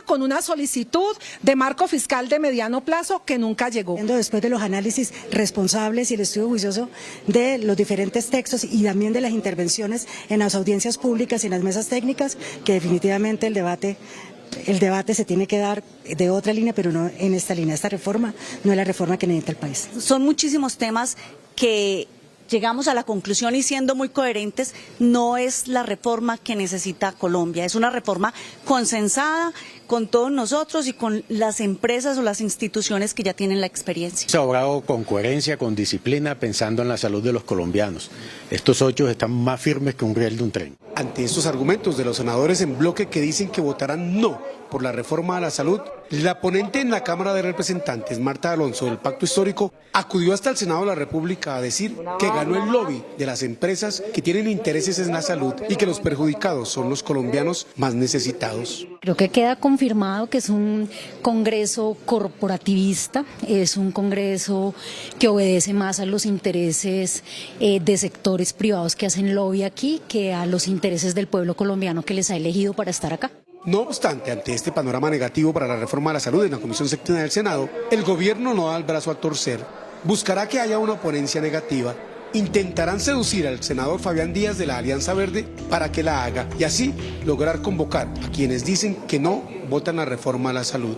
con una solicitud de marco fiscal de mediano plazo que nunca llegó. Después de los análisis responsables y el estudio juicioso de los diferentes textos y también de las intervenciones en las audiencias públicas y en las mesas técnicas, que definitivamente el debate se tiene que dar de otra línea, pero no en esta línea. Esta reforma no es la reforma que necesita el país. Son muchísimos temas que llegamos a la conclusión y siendo muy coherentes, no es la reforma que necesita Colombia, es una reforma consensada con todos nosotros y con las empresas o las instituciones que ya tienen la experiencia. Se ha obrado con coherencia, con disciplina, pensando en la salud de los colombianos. Estos 8 están más firmes que un riel de un tren. Ante estos argumentos de los senadores en bloque que dicen que votarán no por la reforma a la salud, la ponente en la Cámara de Representantes, Marta Alonso, del Pacto Histórico, acudió hasta el Senado de la República a decir que ganó el lobby de las empresas que tienen intereses en la salud y que los perjudicados son los colombianos más necesitados. Creo que queda confirmado que es un congreso corporativista, es un congreso que obedece más a los intereses de sectores privados que hacen lobby aquí que a los intereses del pueblo colombiano que les ha elegido para estar acá. No obstante, ante este panorama negativo para la reforma de la salud en la Comisión Séptima del Senado, el gobierno no da el brazo a torcer, buscará que haya una ponencia negativa, intentarán seducir al senador Fabián Díaz de la Alianza Verde para que la haga y así lograr convocar a quienes dicen que no votan la reforma a la salud.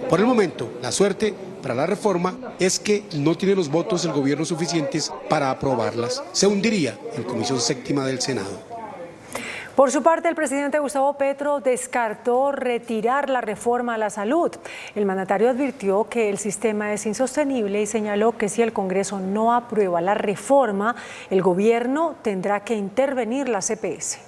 Por el momento, la suerte para la reforma es que no tiene los votos del gobierno suficientes para aprobarlas. Se hundiría en Comisión Séptima del Senado. Por su parte, el presidente Gustavo Petro descartó retirar la reforma a la salud. El mandatario advirtió que el sistema es insostenible y señaló que si el Congreso no aprueba la reforma, el gobierno tendrá que intervenir la CPS.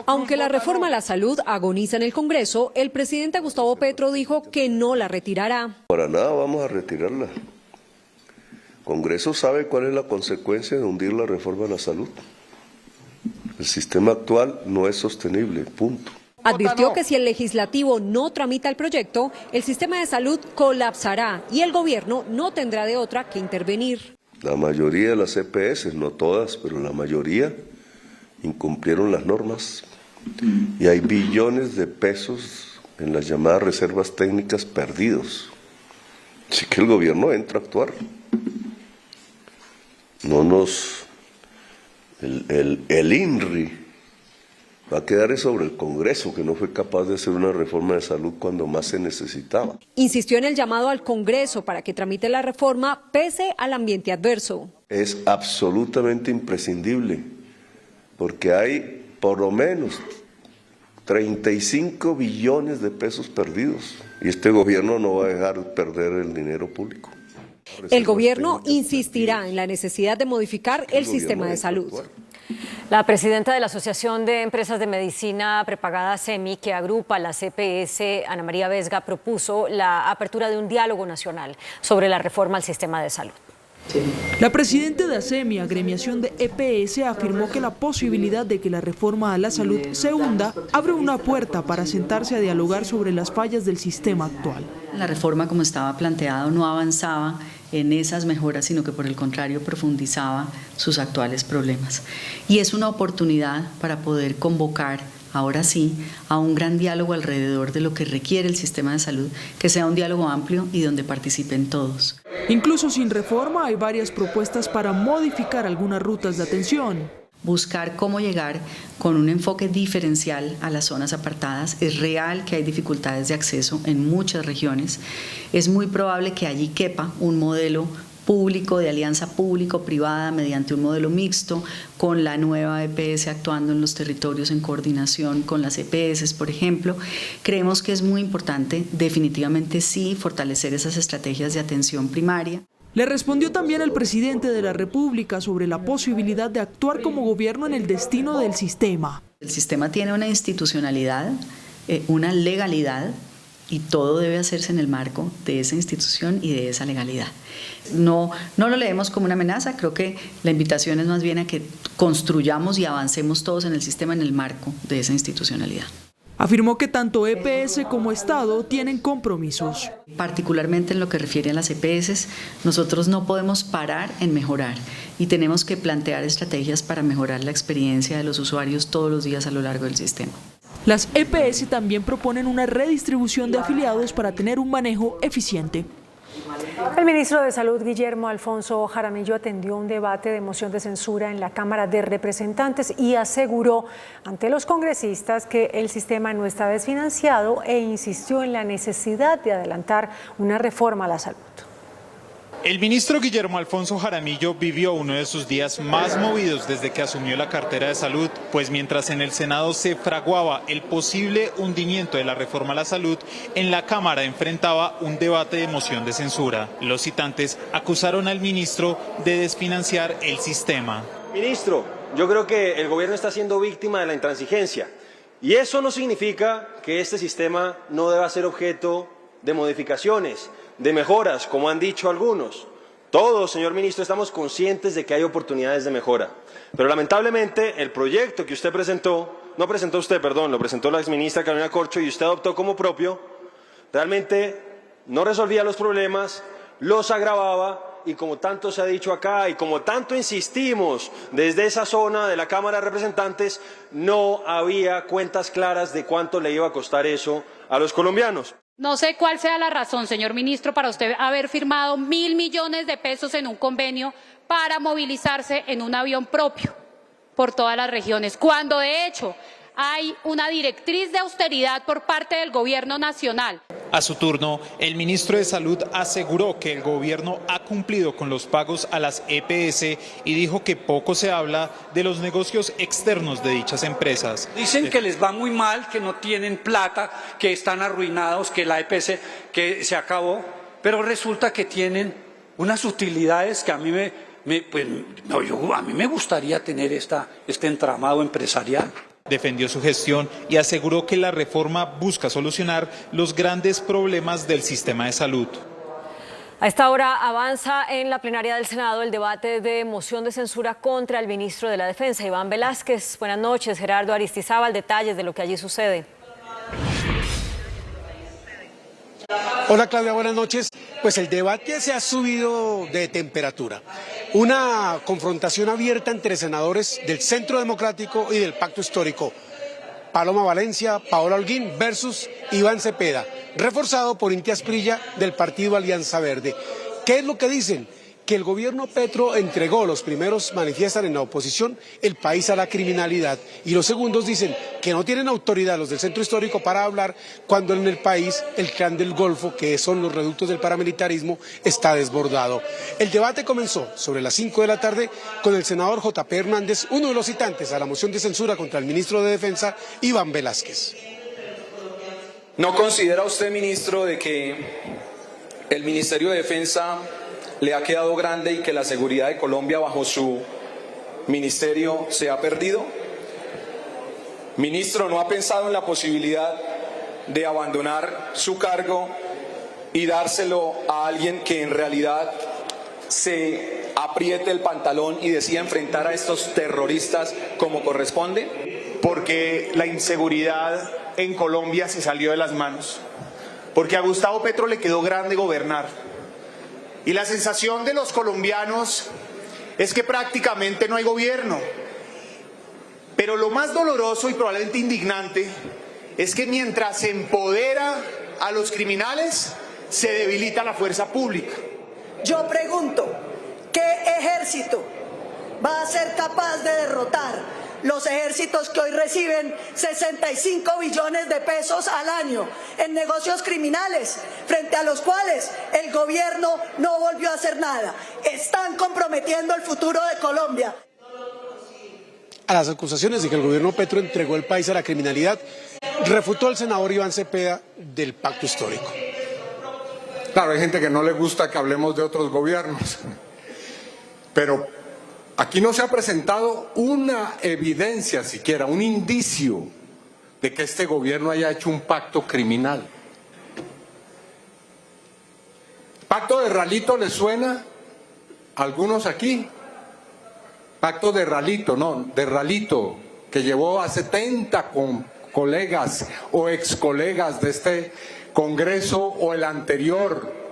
Aunque la reforma a la salud agoniza en el Congreso, el presidente Gustavo Petro dijo que no la retirará. Para nada vamos a retirarla. El Congreso sabe cuál es la consecuencia de hundir la reforma a la salud. El sistema actual no es sostenible, punto. Advirtió que si el legislativo no tramita el proyecto, el sistema de salud colapsará y el gobierno no tendrá de otra que intervenir. La mayoría de las EPS, no todas, pero la mayoría, incumplieron las normas y hay billones de pesos en las llamadas reservas técnicas perdidos. Así que el gobierno entra a actuar. El INRI va a quedar sobre el Congreso, que no fue capaz de hacer una reforma de salud cuando más se necesitaba. Insistió en el llamado al Congreso para que tramite la reforma pese al ambiente adverso. Es absolutamente imprescindible, porque hay por lo menos 35 billones de pesos perdidos y este gobierno no va a dejar perder el dinero público. El gobierno insistirá en la necesidad de modificar el sistema de salud. La presidenta de la Asociación de Empresas de Medicina Prepagada SEMI, que agrupa las EPS, Ana María Vesga, propuso la apertura de un diálogo nacional sobre la reforma al sistema de salud. La presidenta de ASEMI, agremiación de EPS, afirmó que la posibilidad de que la reforma a la salud se hunda abre una puerta para sentarse a dialogar sobre las fallas del sistema actual. La reforma, como estaba planteado, no avanzaba en esas mejoras, sino que por el contrario profundizaba sus actuales problemas. Y es una oportunidad para poder convocar, ahora sí, a un gran diálogo alrededor de lo que requiere el sistema de salud, que sea un diálogo amplio y donde participen todos. Incluso sin reforma hay varias propuestas para modificar algunas rutas de atención. Buscar cómo llegar con un enfoque diferencial a las zonas apartadas. Es real que hay dificultades de acceso en muchas regiones. Es muy probable que allí quepa un modelo público, de alianza público-privada mediante un modelo mixto, con la nueva EPS actuando en los territorios en coordinación con las EPS, por ejemplo. Creemos que es muy importante, definitivamente sí, fortalecer esas estrategias de atención primaria. Le respondió también el presidente de la República sobre la posibilidad de actuar como gobierno en el destino del sistema. El sistema tiene una institucionalidad, una legalidad, y todo debe hacerse en el marco de esa institución y de esa legalidad. No lo leemos como una amenaza, creo que la invitación es más bien a que construyamos y avancemos todos en el sistema en el marco de esa institucionalidad. Afirmó que tanto EPS como Estado tienen compromisos. Particularmente en lo que refiere a las EPS, nosotros no podemos parar en mejorar y tenemos que plantear estrategias para mejorar la experiencia de los usuarios todos los días a lo largo del sistema. Las EPS también proponen una redistribución de afiliados para tener un manejo eficiente. El ministro de Salud, Guillermo Alfonso Jaramillo, atendió un debate de moción de censura en la Cámara de Representantes y aseguró ante los congresistas que el sistema no está desfinanciado e insistió en la necesidad de adelantar una reforma a la salud. El ministro Guillermo Alfonso Jaramillo vivió uno de sus días más movidos desde que asumió la cartera de salud, pues mientras en el Senado se fraguaba el posible hundimiento de la reforma a la salud, en la Cámara enfrentaba un debate de moción de censura. Los citantes acusaron al ministro de desfinanciar el sistema. Ministro, yo creo que el gobierno está siendo víctima de la intransigencia y eso no significa que este sistema no deba ser objeto de modificaciones, de mejoras, como han dicho algunos. Todos, señor ministro, estamos conscientes de que hay oportunidades de mejora. Pero lamentablemente el proyecto que usted presentó, no presentó usted, perdón, lo presentó la exministra Carolina Corcho y usted adoptó como propio, realmente no resolvía los problemas, los agravaba y como tanto se ha dicho acá y como tanto insistimos desde esa zona de la Cámara de Representantes, no había cuentas claras de cuánto le iba a costar eso a los colombianos. No sé cuál sea la razón, señor ministro, para usted haber firmado 1.000 millones de pesos en un convenio para movilizarse en un avión propio por todas las regiones, cuando de hecho hay una directriz de austeridad por parte del gobierno nacional. A su turno, el ministro de Salud aseguró que el gobierno ha cumplido con los pagos a las EPS y dijo que poco se habla de los negocios externos de dichas empresas. Dicen que les va muy mal, que no tienen plata, que están arruinados, que la EPS que se acabó, pero resulta que tienen unas utilidades que a mí a mí me gustaría tener este entramado empresarial. Defendió su gestión y aseguró que la reforma busca solucionar los grandes problemas del sistema de salud. A esta hora avanza en la plenaria del Senado el debate de moción de censura contra el ministro de la Defensa, Iván Velázquez. Buenas noches, Gerardo Aristizábal, detalles de lo que allí sucede. Hola Claudia, buenas noches. Pues el debate se ha subido de temperatura. Una confrontación abierta entre senadores del Centro Democrático y del Pacto Histórico. Paloma Valencia, Paola Holguín versus Iván Cepeda, reforzado por Inti Asprilla del partido Alianza Verde. ¿Qué es lo que dicen? Que el gobierno Petro entregó, los primeros manifiestan en la oposición, el país a la criminalidad, y los segundos dicen que no tienen autoridad los del Centro Histórico para hablar cuando en el país el clan del Golfo, que son los reductos del paramilitarismo, está desbordado. El debate comenzó sobre las 5 de la tarde con el senador J.P. Hernández, uno de los citantes a la moción de censura contra el ministro de Defensa, Iván Velázquez. ¿No considera usted, ministro, de que el Ministerio de Defensa le ha quedado grande y que la seguridad de Colombia bajo su ministerio se ha perdido? Ministro, ¿no ha pensado en la posibilidad de abandonar su cargo y dárselo a alguien que en realidad se apriete el pantalón y decida enfrentar a estos terroristas como corresponde? Porque la inseguridad en Colombia se salió de las manos, porque a Gustavo Petro le quedó grande gobernar. Y la sensación de los colombianos es que prácticamente no hay gobierno. Pero lo más doloroso y probablemente indignante es que mientras se empodera a los criminales, se debilita la fuerza pública. Yo pregunto, ¿qué ejército va a ser capaz de derrotar los ejércitos que hoy reciben 65 billones de pesos al año en negocios criminales, frente a los cuales el gobierno no volvió a hacer nada? Están comprometiendo el futuro de Colombia. A las acusaciones de que el gobierno Petro entregó el país a la criminalidad, refutó el senador Iván Cepeda del Pacto Histórico. Claro, hay gente que no le gusta que hablemos de otros gobiernos, pero aquí no se ha presentado una evidencia siquiera, un indicio de que este gobierno haya hecho un pacto criminal. ¿Pacto de Ralito les suena a algunos aquí? Pacto de Ralito, no, de Ralito, que llevó a 70 colegas o ex colegas de este Congreso o el anterior,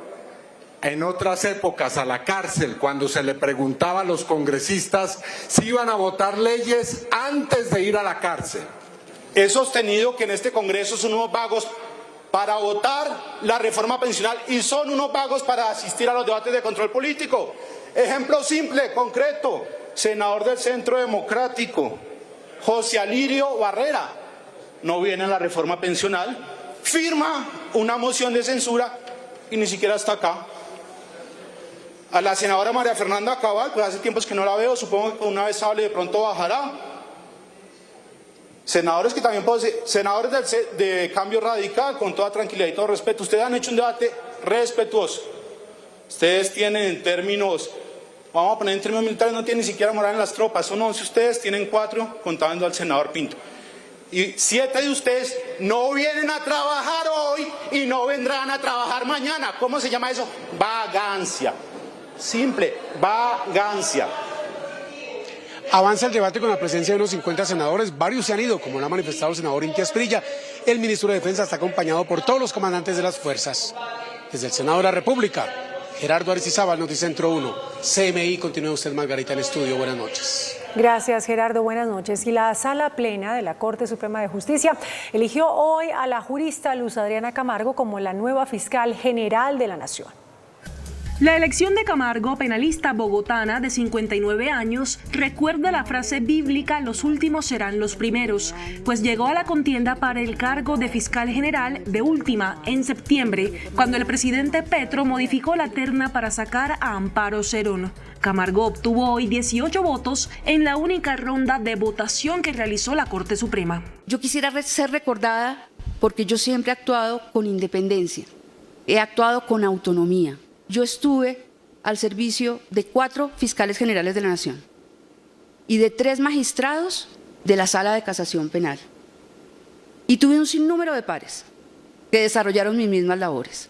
en otras épocas, a la cárcel, cuando se le preguntaba a los congresistas si iban a votar leyes antes de ir a la cárcel. He sostenido que en este Congreso son unos vagos para votar la reforma pensional y son unos vagos para asistir a los debates de control político. Ejemplo simple, concreto, senador del Centro Democrático, José Alirio Barrera, no viene a la reforma pensional, firma una moción de censura y ni siquiera está acá. A la senadora María Fernanda Cabal, pues hace tiempos que no la veo, supongo que una vez hable de pronto bajará. Senadores que también puedo decir, senadores de Cambio Radical, con toda tranquilidad y todo respeto, ustedes han hecho un debate respetuoso. Ustedes tienen en términos, vamos a poner en términos militares, no tienen ni siquiera moral en las tropas, son 11 ustedes, tienen 4 contando al senador Pinto. Y 7 de ustedes no vienen a trabajar hoy y no vendrán a trabajar mañana. ¿Cómo se llama eso? Vagancia. Simple, vagancia. Avanza el debate con la presencia de unos 50 senadores, varios se han ido, como lo ha manifestado el senador Inti Asprilla. El ministro de Defensa está acompañado por todos los comandantes de las fuerzas. Desde el Senado de la República, Gerardo Aristizábal, Noticentro 1, CMI. Continúa usted, Margarita, en estudio. Buenas noches. Gracias, Gerardo. Buenas noches. Y la Sala Plena de la Corte Suprema de Justicia eligió hoy a la jurista Luz Adriana Camargo como la nueva fiscal general de la Nación. La elección de Camargo, penalista bogotana de 59 años, recuerda la frase bíblica "los últimos serán los primeros", pues llegó a la contienda para el cargo de fiscal general de última en septiembre, cuando el presidente Petro modificó la terna para sacar a Amparo Cerón. Camargo obtuvo hoy 18 votos en la única ronda de votación que realizó la Corte Suprema. Yo quisiera ser recordada porque yo siempre he actuado con independencia, he actuado con autonomía. Yo estuve al servicio de 4 fiscales generales de la Nación y de 3 magistrados de la Sala de Casación Penal. Y tuve un sinnúmero de pares que desarrollaron mis mismas labores.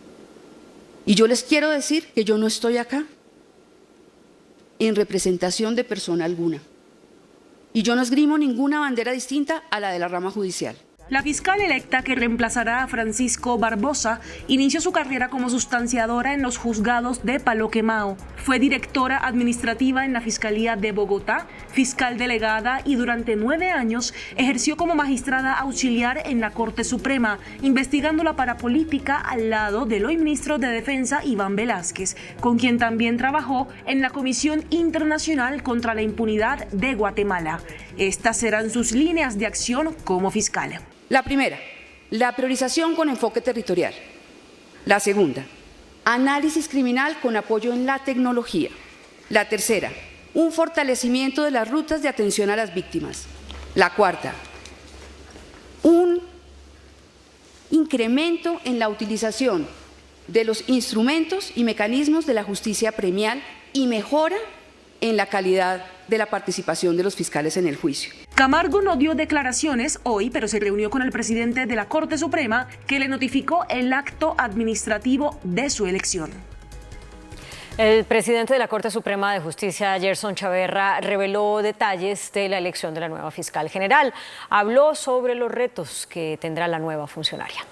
Y yo les quiero decir que yo no estoy acá en representación de persona alguna. Y yo no esgrimo ninguna bandera distinta a la de la rama judicial. La fiscal electa que reemplazará a Francisco Barbosa inició su carrera como sustanciadora en los juzgados de Palo Quemado. Fue directora administrativa en la Fiscalía de Bogotá, fiscal delegada y durante 9 años ejerció como magistrada auxiliar en la Corte Suprema, investigando la parapolítica al lado del hoy ministro de Defensa Iván Velásquez, con quien también trabajó en la Comisión Internacional contra la Impunidad de Guatemala. Estas serán sus líneas de acción como fiscal. La primera, la priorización con enfoque territorial. La segunda, análisis criminal con apoyo en la tecnología. La tercera, un fortalecimiento de las rutas de atención a las víctimas. La cuarta, un incremento en la utilización de los instrumentos y mecanismos de la justicia premial y mejora en la calidad de la participación de los fiscales en el juicio. Camargo no dio declaraciones hoy, pero se reunió con el presidente de la Corte Suprema, que le notificó el acto administrativo de su elección. El presidente de la Corte Suprema de Justicia, Gerson Chaverra, reveló detalles de la elección de la nueva fiscal general. Habló sobre los retos que tendrá la nueva funcionaria.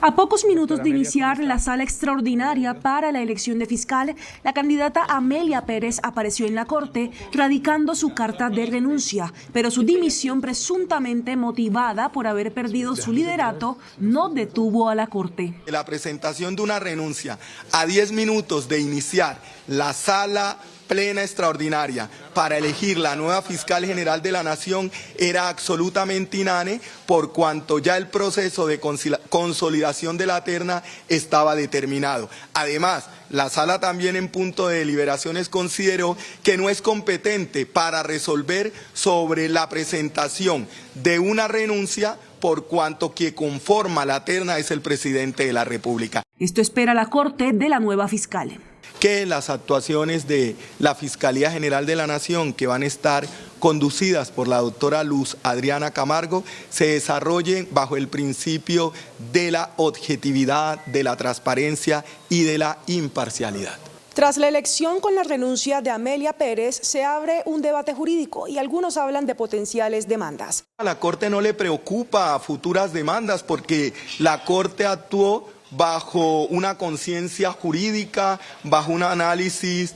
A pocos minutos de iniciar la sala extraordinaria para la elección de fiscal, la candidata Amelia Pérez apareció en la Corte radicando su carta de renuncia, pero su dimisión, presuntamente motivada por haber perdido su liderato, no detuvo a la Corte. La presentación de una renuncia a 10 minutos de iniciar la sala plena extraordinaria para elegir la nueva fiscal general de la Nación era absolutamente inane, por cuanto ya el proceso de consolidación de la terna estaba determinado. Además, la sala también en punto de deliberaciones consideró que no es competente para resolver sobre la presentación de una renuncia, por cuanto que conforma la terna es el presidente de la República. Esto espera la Corte de la nueva fiscal. Que las actuaciones de la Fiscalía General de la Nación, que van a estar conducidas por la doctora Luz Adriana Camargo, se desarrollen bajo el principio de la objetividad, de la transparencia y de la imparcialidad. Tras la elección con la renuncia de Amelia Pérez, se abre un debate jurídico y algunos hablan de potenciales demandas. A la Corte no le preocupa futuras demandas porque la Corte actuó bajo una conciencia jurídica, bajo un análisis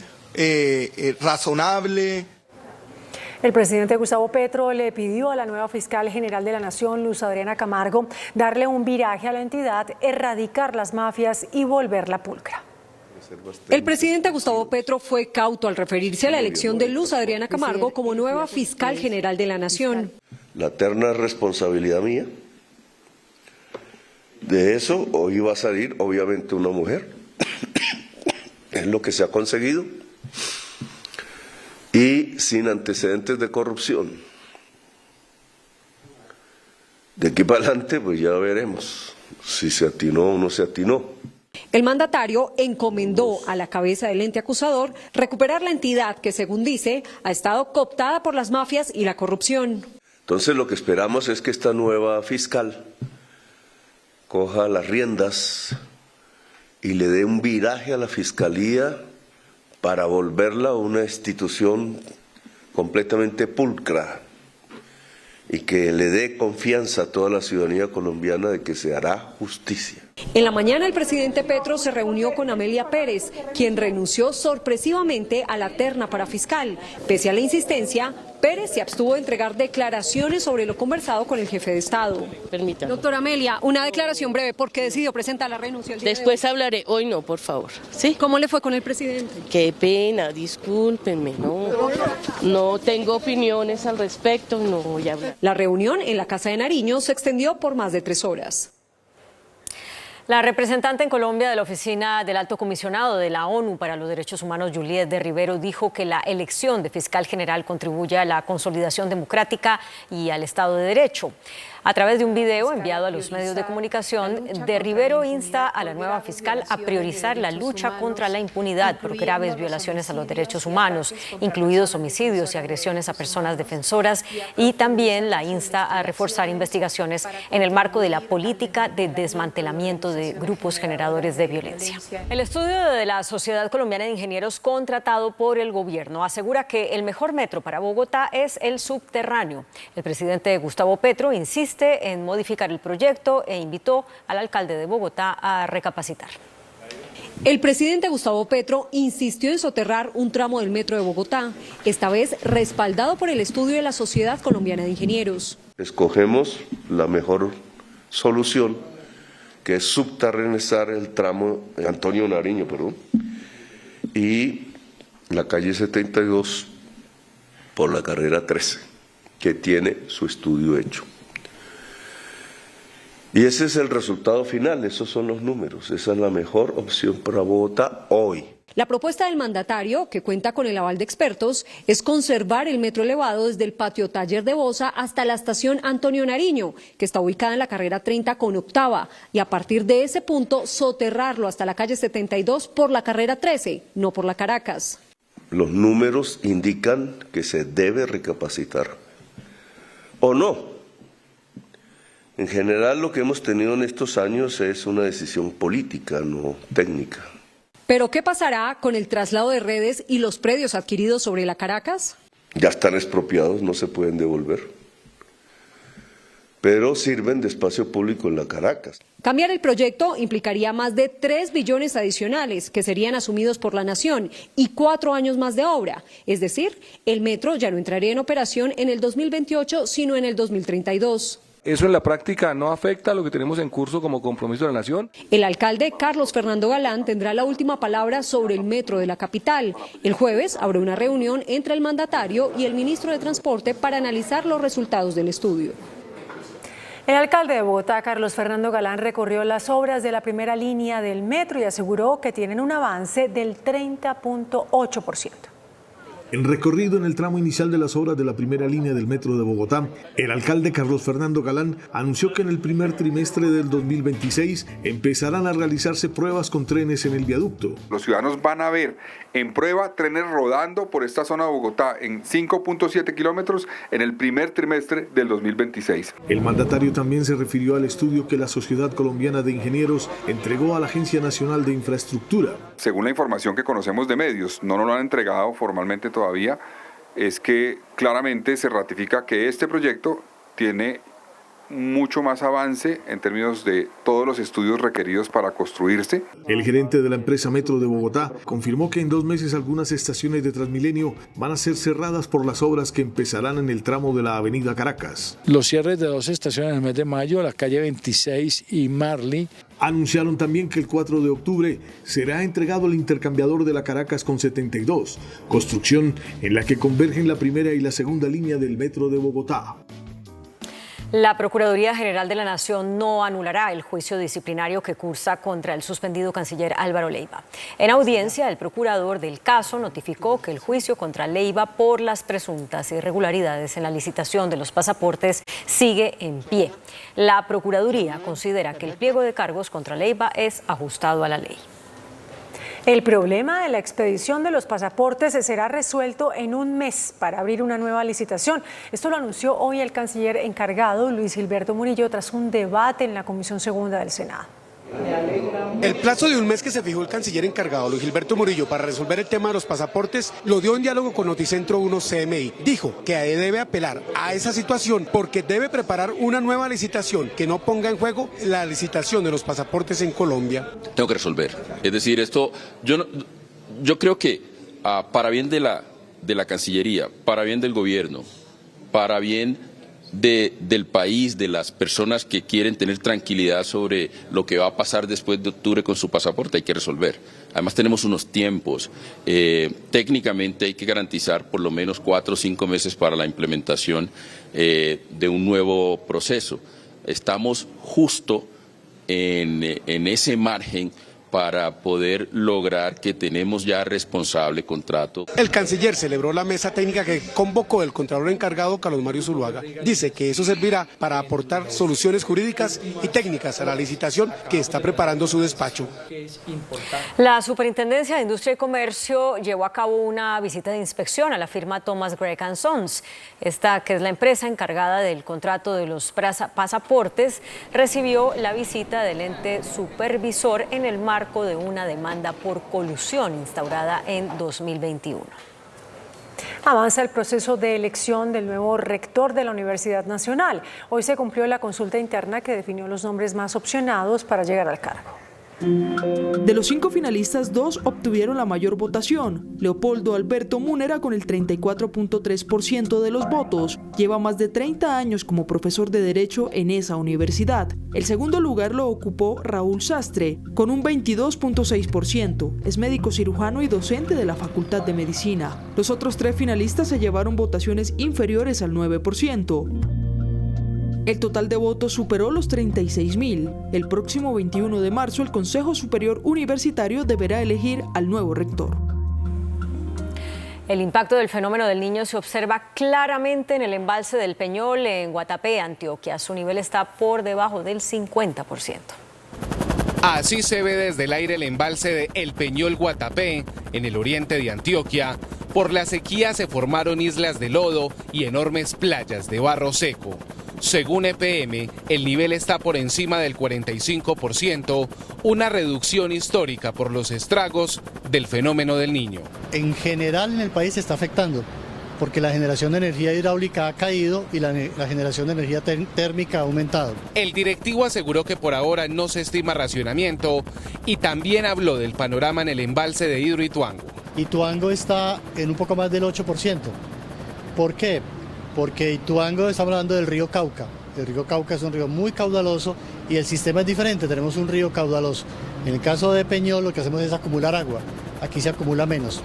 razonable. El presidente Gustavo Petro le pidió a la nueva fiscal general de la Nación, Luz Adriana Camargo, darle un viraje a la entidad, erradicar las mafias y volverla pulcra. El presidente Gustavo Petro fue cauto al referirse a la elección de Luz Adriana Camargo como nueva fiscal general de la Nación. La eterna responsabilidad mía. De eso hoy va a salir obviamente una mujer, es lo que se ha conseguido, y sin antecedentes de corrupción. De aquí para adelante pues ya veremos si se atinó o no se atinó. El mandatario encomendó a la cabeza del ente acusador recuperar la entidad que, según dice, ha estado cooptada por las mafias y la corrupción. Entonces lo que esperamos es que esta nueva fiscal coja las riendas y le dé un viraje a la Fiscalía para volverla una institución completamente pulcra y que le dé confianza a toda la ciudadanía colombiana de que se hará justicia. En la mañana el presidente Petro se reunió con Amelia Pérez, quien renunció sorpresivamente a la terna para fiscal. Pese a la insistencia, Pérez se abstuvo de entregar declaraciones sobre lo conversado con el jefe de Estado. Permítame. Doctora Amelia, una declaración breve. ¿Por qué decidió presentar la renuncia el día Después de hoy? hablaré, hoy no, por favor. ¿Sí? ¿Cómo le fue con el presidente? Qué pena, discúlpenme, no tengo opiniones al respecto, no voy a hablar. La reunión en la Casa de Nariño se extendió por más de 3 horas. La representante en Colombia de la Oficina del Alto Comisionado de la ONU para los Derechos Humanos, Juliet de Rivero, dijo que la elección de fiscal general contribuye a la consolidación democrática y al Estado de Derecho. A través de un video enviado a los medios de comunicación, de Rivero insta a la nueva fiscal a priorizar la lucha contra la impunidad por graves violaciones a los derechos humanos, incluidos homicidios y agresiones a personas defensoras, y también la insta a reforzar investigaciones en el marco de la política de desmantelamiento de grupos generadores de violencia. El estudio de la Sociedad Colombiana de Ingenieros contratado por el gobierno asegura que el mejor metro para Bogotá es el subterráneo. El presidente Gustavo Petro insiste en modificar el proyecto e invitó al alcalde de Bogotá a recapacitar. El presidente Gustavo Petro insistió en soterrar un tramo del metro de Bogotá, esta vez respaldado por el estudio de la Sociedad Colombiana de Ingenieros. Escogemos la mejor solución, que es subterranizar el tramo de Antonio Nariño, y la calle 72 por la carrera 13, que tiene su estudio hecho. Y ese es el resultado final, esos son los números, esa es la mejor opción para Bogotá hoy. La propuesta del mandatario, que cuenta con el aval de expertos, es conservar el metro elevado desde el patio Taller de Bosa hasta la estación Antonio Nariño, que está ubicada en la carrera 30 con octava, y a partir de ese punto soterrarlo hasta la calle 72 por la carrera 13, no por la Caracas. Los números indican que se debe recapacitar, ¿o no? En general, lo que hemos tenido en estos años es una decisión política, no técnica. ¿Pero qué pasará con el traslado de redes y los predios adquiridos sobre la Caracas? Ya están expropiados, no se pueden devolver, pero sirven de espacio público en la Caracas. Cambiar el proyecto implicaría más de 3 billones adicionales que serían asumidos por la nación y 4 años más de obra. Es decir, el metro ya no entraría en operación en el 2028, sino en el 2032. Eso en la práctica no afecta a lo que tenemos en curso como compromiso de la nación. El alcalde Carlos Fernando Galán tendrá la última palabra sobre el metro de la capital. El jueves habrá una reunión entre el mandatario y el ministro de Transporte para analizar los resultados del estudio. El alcalde de Bogotá, Carlos Fernando Galán, recorrió las obras de la primera línea del metro y aseguró que tienen un avance del 30.8%. En recorrido en el tramo inicial de las obras de la primera línea del metro de Bogotá, el alcalde Carlos Fernando Galán anunció que en el primer trimestre del 2026 empezarán a realizarse pruebas con trenes en el viaducto. Los ciudadanos van a ver en prueba trenes rodando por esta zona de Bogotá en 5.7 kilómetros en el primer trimestre del 2026. El mandatario también se refirió al estudio que la Sociedad Colombiana de Ingenieros entregó a la Agencia Nacional de Infraestructura. Según la información que conocemos de medios, no nos lo han entregado formalmente todavía, es que claramente se ratifica que este proyecto tiene mucho más avance en términos de todos los estudios requeridos para construirse. El gerente de la empresa Metro de Bogotá confirmó que en 2 meses algunas estaciones de Transmilenio van a ser cerradas por las obras que empezarán en el tramo de la avenida Caracas. Los cierres de 2 estaciones en el mes de mayo, la calle 26 y Marley. Anunciaron también que el 4 de octubre será entregado el intercambiador de la Caracas con 72, construcción en la que convergen la primera y la segunda línea del Metro de Bogotá. La Procuraduría General de la Nación no anulará el juicio disciplinario que cursa contra el suspendido canciller Álvaro Leiva. En audiencia, el procurador del caso notificó que el juicio contra Leiva por las presuntas irregularidades en la licitación de los pasaportes sigue en pie. La Procuraduría considera que el pliego de cargos contra Leiva es ajustado a la ley. El problema de la expedición de los pasaportes será resuelto en 1 mes para abrir una nueva licitación. Esto lo anunció hoy el canciller encargado, Luis Gilberto Murillo, tras un debate en la Comisión Segunda del Senado. El plazo de 1 mes que se fijó el canciller encargado, Luis Gilberto Murillo, para resolver el tema de los pasaportes, lo dio en diálogo con Noticentro 1 CMI. Dijo que debe apelar a esa situación porque debe preparar una nueva licitación que no ponga en juego la licitación de los pasaportes en Colombia. Tengo que resolver. Es decir, esto, yo creo que para bien de la Cancillería, para bien del gobierno, para bien del país, de las personas que quieren tener tranquilidad sobre lo que va a pasar después de octubre con su pasaporte, hay que resolver. Además tenemos unos tiempos, técnicamente hay que garantizar por lo menos 4 o 5 meses para la implementación de un nuevo proceso. Estamos justo en ese margen para poder lograr que tenemos ya responsable contrato. El canciller celebró la mesa técnica que convocó el contralor encargado Carlos Mario Zuluaga. Dice que eso servirá para aportar soluciones jurídicas y técnicas a la licitación que está preparando su despacho. La Superintendencia de Industria y Comercio llevó a cabo una visita de inspección a la firma Thomas Gregg & Sons. Esta, que es la empresa encargada del contrato de los pasaportes, recibió la visita del ente supervisor en el marco de una demanda por colusión instaurada en 2021. Avanza el proceso de elección del nuevo rector de la Universidad Nacional. Hoy se cumplió la consulta interna que definió los nombres más opcionados para llegar al cargo. De los 5 finalistas, 2 obtuvieron la mayor votación. Leopoldo Alberto Múnera, con el 34.3% de los votos, lleva más de 30 años como profesor de Derecho en esa universidad. El segundo lugar lo ocupó Raúl Sastre, con un 22.6%. Es médico cirujano y docente de la Facultad de Medicina. Los otros 3 finalistas se llevaron votaciones inferiores al 9%. El total de votos superó los 36.000. El próximo 21 de marzo, el Consejo Superior Universitario deberá elegir al nuevo rector. El impacto del fenómeno del Niño se observa claramente en el embalse del Peñol en Guatapé, Antioquia. Su nivel está por debajo del 50%. Así se ve desde el aire el embalse de El Peñol Guatapé, en el oriente de Antioquia. Por la sequía se formaron islas de lodo y enormes playas de barro seco. Según EPM, el nivel está por encima del 45%, una reducción histórica por los estragos del fenómeno del Niño. En general en el país se está afectando, porque la generación de energía hidráulica ha caído y la generación de energía térmica ha aumentado. El directivo aseguró que por ahora no se estima racionamiento y también habló del panorama en el embalse de Hidroituango. Ituango está en un poco más del 8%. ¿Por qué? Porque Ituango, estamos hablando del río Cauca. El río Cauca es un río muy caudaloso y el sistema es diferente, tenemos un río caudaloso. En el caso de Peñol lo que hacemos es acumular agua, aquí se acumula menos.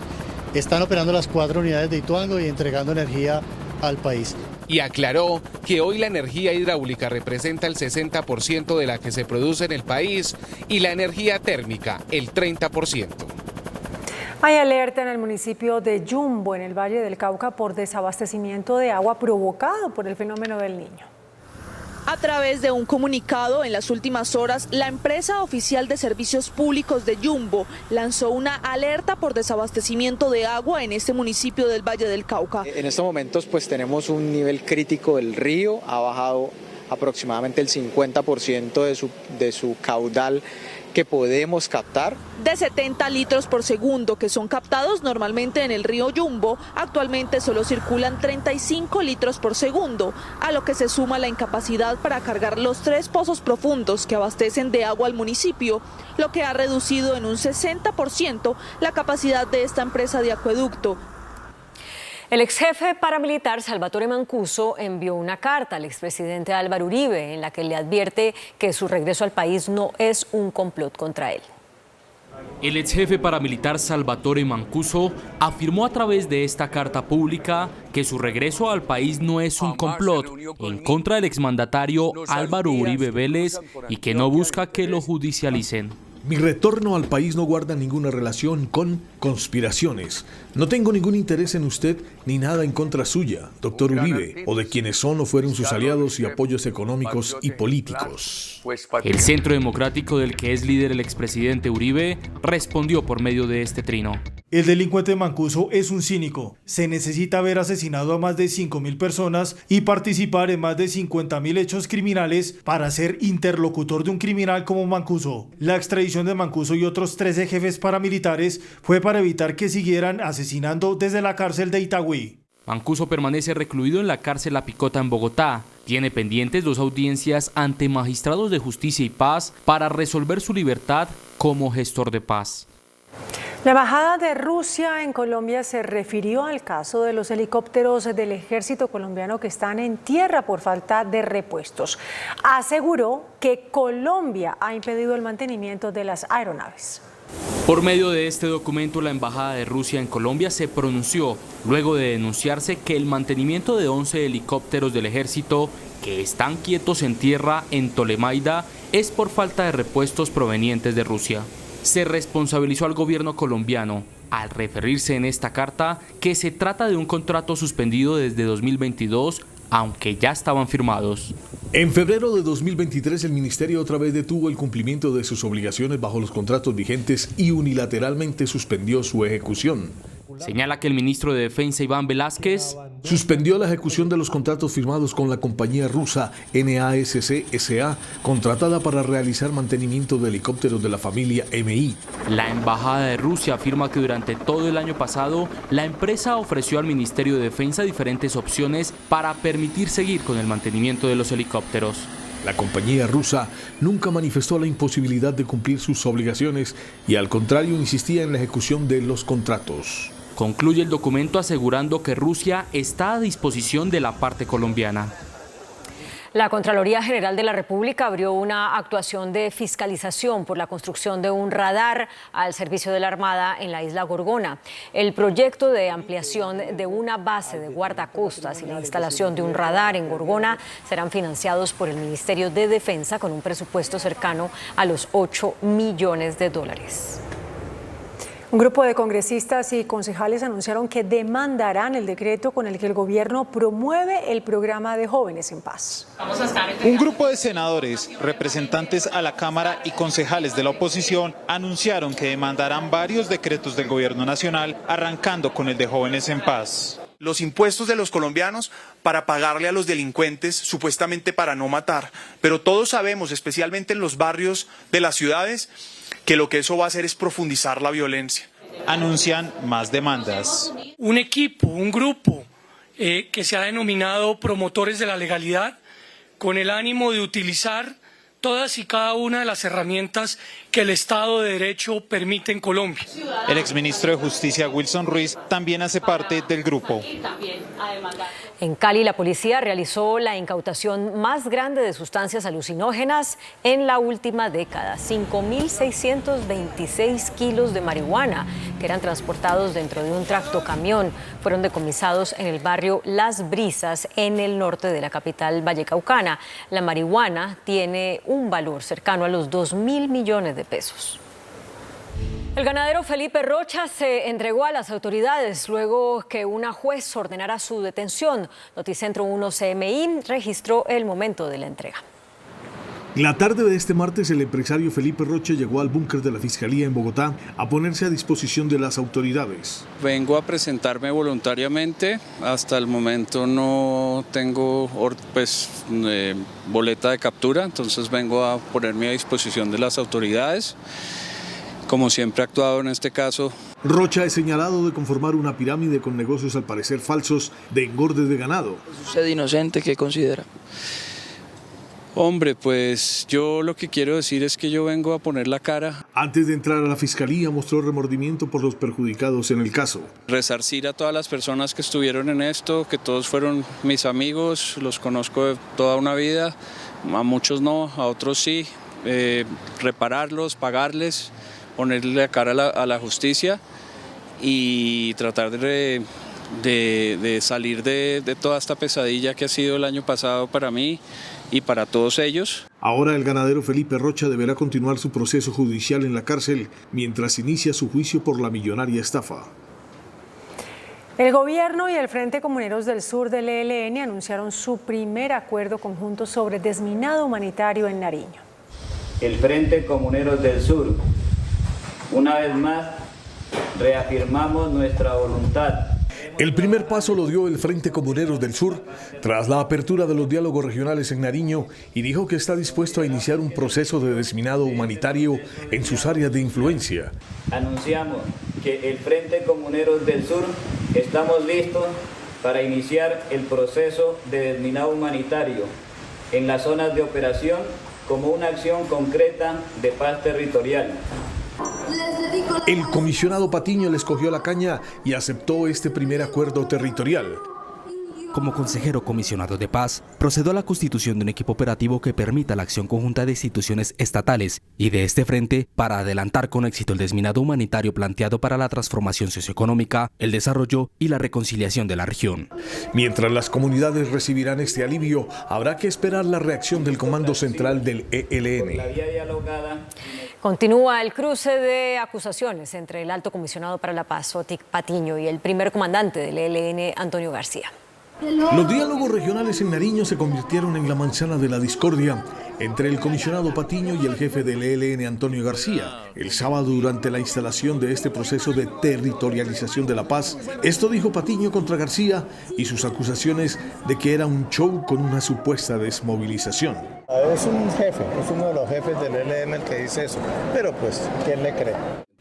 Están operando las 4 unidades de Ituango y entregando energía al país. Y aclaró que hoy la energía hidráulica representa el 60% de la que se produce en el país y la energía térmica el 30%. Hay alerta en el municipio de Yumbo, en el Valle del Cauca, por desabastecimiento de agua provocado por el fenómeno del Niño. A través de un comunicado, en las últimas horas, la empresa oficial de servicios públicos de Yumbo lanzó una alerta por desabastecimiento de agua en este municipio del Valle del Cauca. En estos momentos pues tenemos un nivel crítico del río, ha bajado aproximadamente el 50% de su caudal que podemos captar. De 70 litros por segundo que son captados normalmente en el río Yumbo, actualmente solo circulan 35 litros por segundo, a lo que se suma la incapacidad para cargar los 3 pozos profundos que abastecen de agua al municipio, lo que ha reducido en un 60% la capacidad de esta empresa de acueducto. El exjefe paramilitar Salvatore Mancuso envió una carta al expresidente Álvaro Uribe en la que le advierte que su regreso al país no es un complot contra él. El exjefe paramilitar Salvatore Mancuso afirmó a través de esta carta pública que su regreso al país no es un complot en contra del exmandatario Álvaro Uribe Vélez y que no busca que lo judicialicen. Mi retorno al país no guarda ninguna relación con conspiraciones. No tengo ningún interés en usted ni nada en contra suya, doctor Uribe, o de quienes son o fueron sus aliados y apoyos económicos y políticos. El Centro Democrático, del que es líder el expresidente Uribe, respondió por medio de este trino. El delincuente Mancuso es un cínico. Se necesita haber asesinado a más de 5.000 personas y participar en más de 50.000 hechos criminales para ser interlocutor de un criminal como Mancuso. La extradición de Mancuso y otros 13 jefes paramilitares fue para evitar que siguieran asesinando desde la cárcel de Itagüí. Mancuso permanece recluido en la cárcel La Picota en Bogotá. Tiene pendientes 2 audiencias ante magistrados de justicia y paz para resolver su libertad como gestor de paz. La embajada de Rusia en Colombia se refirió al caso de los helicópteros del ejército colombiano que están en tierra por falta de repuestos. Aseguró que Colombia ha impedido el mantenimiento de las aeronaves. Por medio de este documento, la embajada de Rusia en Colombia se pronunció luego de denunciarse que el mantenimiento de 11 helicópteros del ejército que están quietos en tierra en Tolemaida es por falta de repuestos provenientes de Rusia. se responsabilizó al gobierno colombiano al referirse en esta carta que se trata de un contrato suspendido desde 2022, aunque ya estaban firmados. En febrero de 2023, el ministerio otra vez detuvo el cumplimiento de sus obligaciones bajo los contratos vigentes y unilateralmente suspendió su ejecución. Señala que el ministro de Defensa, Iván Velásquez, suspendió la ejecución de los contratos firmados con la compañía rusa NASC S.A., contratada para realizar mantenimiento de helicópteros de la familia MI. La Embajada de Rusia afirma que durante todo el año pasado, la empresa ofreció al Ministerio de Defensa diferentes opciones para permitir seguir con el mantenimiento de los helicópteros. La compañía rusa nunca manifestó la imposibilidad de cumplir sus obligaciones y al contrario insistía en la ejecución de los contratos. Concluye el documento asegurando que Rusia está a disposición de la parte colombiana. La Contraloría General de la República abrió una actuación de fiscalización por la construcción de un radar al servicio de la Armada en la isla Gorgona. El proyecto de ampliación de una base de guardacostas y la instalación de un radar en Gorgona serán financiados por el Ministerio de Defensa con un presupuesto cercano a los $8 millones. Un grupo de congresistas y concejales anunciaron que demandarán el decreto con el que el gobierno promueve el programa de Jóvenes en Paz. Un grupo de senadores, representantes a la Cámara y concejales de la oposición anunciaron que demandarán varios decretos del gobierno nacional, arrancando con el de Jóvenes en Paz. Los impuestos de los colombianos para pagarle a los delincuentes, supuestamente para no matar. Pero todos sabemos, especialmente en los barrios de las ciudades, que lo que eso va a hacer es profundizar la violencia. Anuncian más demandas. Un equipo, un grupo que se ha denominado promotores de la legalidad, con el ánimo de utilizar todas y cada una de las herramientas que el Estado de Derecho permite en Colombia. El exministro de Justicia, Wilson Ruiz, también hace parte del grupo. En Cali, la policía realizó la incautación más grande de sustancias alucinógenas en la última década. 5.626 kilos de marihuana que eran transportados dentro de un tractocamión fueron decomisados en el barrio Las Brisas, en el norte de la capital vallecaucana. La marihuana tiene un valor cercano a los 2.000 millones de pesos. El ganadero Felipe Rocha se entregó a las autoridades luego que una juez ordenara su detención. Noticentro 1 CMI registró el momento de la entrega. La tarde de este martes, el empresario Felipe Rocha llegó al búnker de la Fiscalía en Bogotá a ponerse a disposición de las autoridades. Vengo a presentarme voluntariamente. Hasta el momento no tengo boleta de captura, entonces vengo a ponerme a disposición de las autoridades. Como siempre ha actuado en este caso. Rocha es señalado de conformar una pirámide con negocios al parecer falsos de engorde de ganado. ¿Usted inocente qué considera? Hombre, pues yo lo que quiero decir es que yo vengo a poner la cara. Antes de entrar a la fiscalía mostró remordimiento por los perjudicados en el caso. Resarcir a todas las personas que estuvieron en esto, que todos fueron mis amigos, los conozco de toda una vida, a muchos no, a otros sí, repararlos, pagarles, ponerle la cara a la justicia y tratar de salir de toda esta pesadilla que ha sido el año pasado para mí y para todos ellos. Ahora el ganadero Felipe Rocha deberá continuar su proceso judicial en la cárcel mientras inicia su juicio por la millonaria estafa. El gobierno y el Frente Comuneros del Sur del ELN anunciaron su primer acuerdo conjunto sobre desminado humanitario en Nariño. El Frente Comuneros del Sur, una vez más, reafirmamos nuestra voluntad. El primer paso lo dio el Frente Comuneros del Sur tras la apertura de los diálogos regionales en Nariño y dijo que está dispuesto a iniciar un proceso de desminado humanitario en sus áreas de influencia. Anunciamos que el Frente Comuneros del Sur estamos listos para iniciar el proceso de desminado humanitario en las zonas de operación como una acción concreta de paz territorial. El comisionado Patiño les cogió la caña y aceptó este primer acuerdo territorial. como consejero comisionado de paz, procedió a la constitución de un equipo operativo que permita la acción conjunta de instituciones estatales y de este frente para adelantar con éxito el desminado humanitario planteado para la transformación socioeconómica, el desarrollo y la reconciliación de la región. Mientras las comunidades recibirán este alivio, habrá que esperar la reacción del Comando Central del ELN. Continúa el cruce de acusaciones entre el Alto Comisionado para la Paz, Otic Patiño, y el primer comandante del ELN, Antonio García. Los diálogos regionales en Nariño se convirtieron en la manzana de la discordia entre el comisionado Patiño y el jefe del ELN, Antonio García, el sábado durante la instalación de este proceso de territorialización de la paz. Esto dijo Patiño contra García y sus acusaciones de que era un show con una supuesta desmovilización. Es un jefe, es uno de los jefes del ELN el que dice eso, pero pues, ¿quién le cree?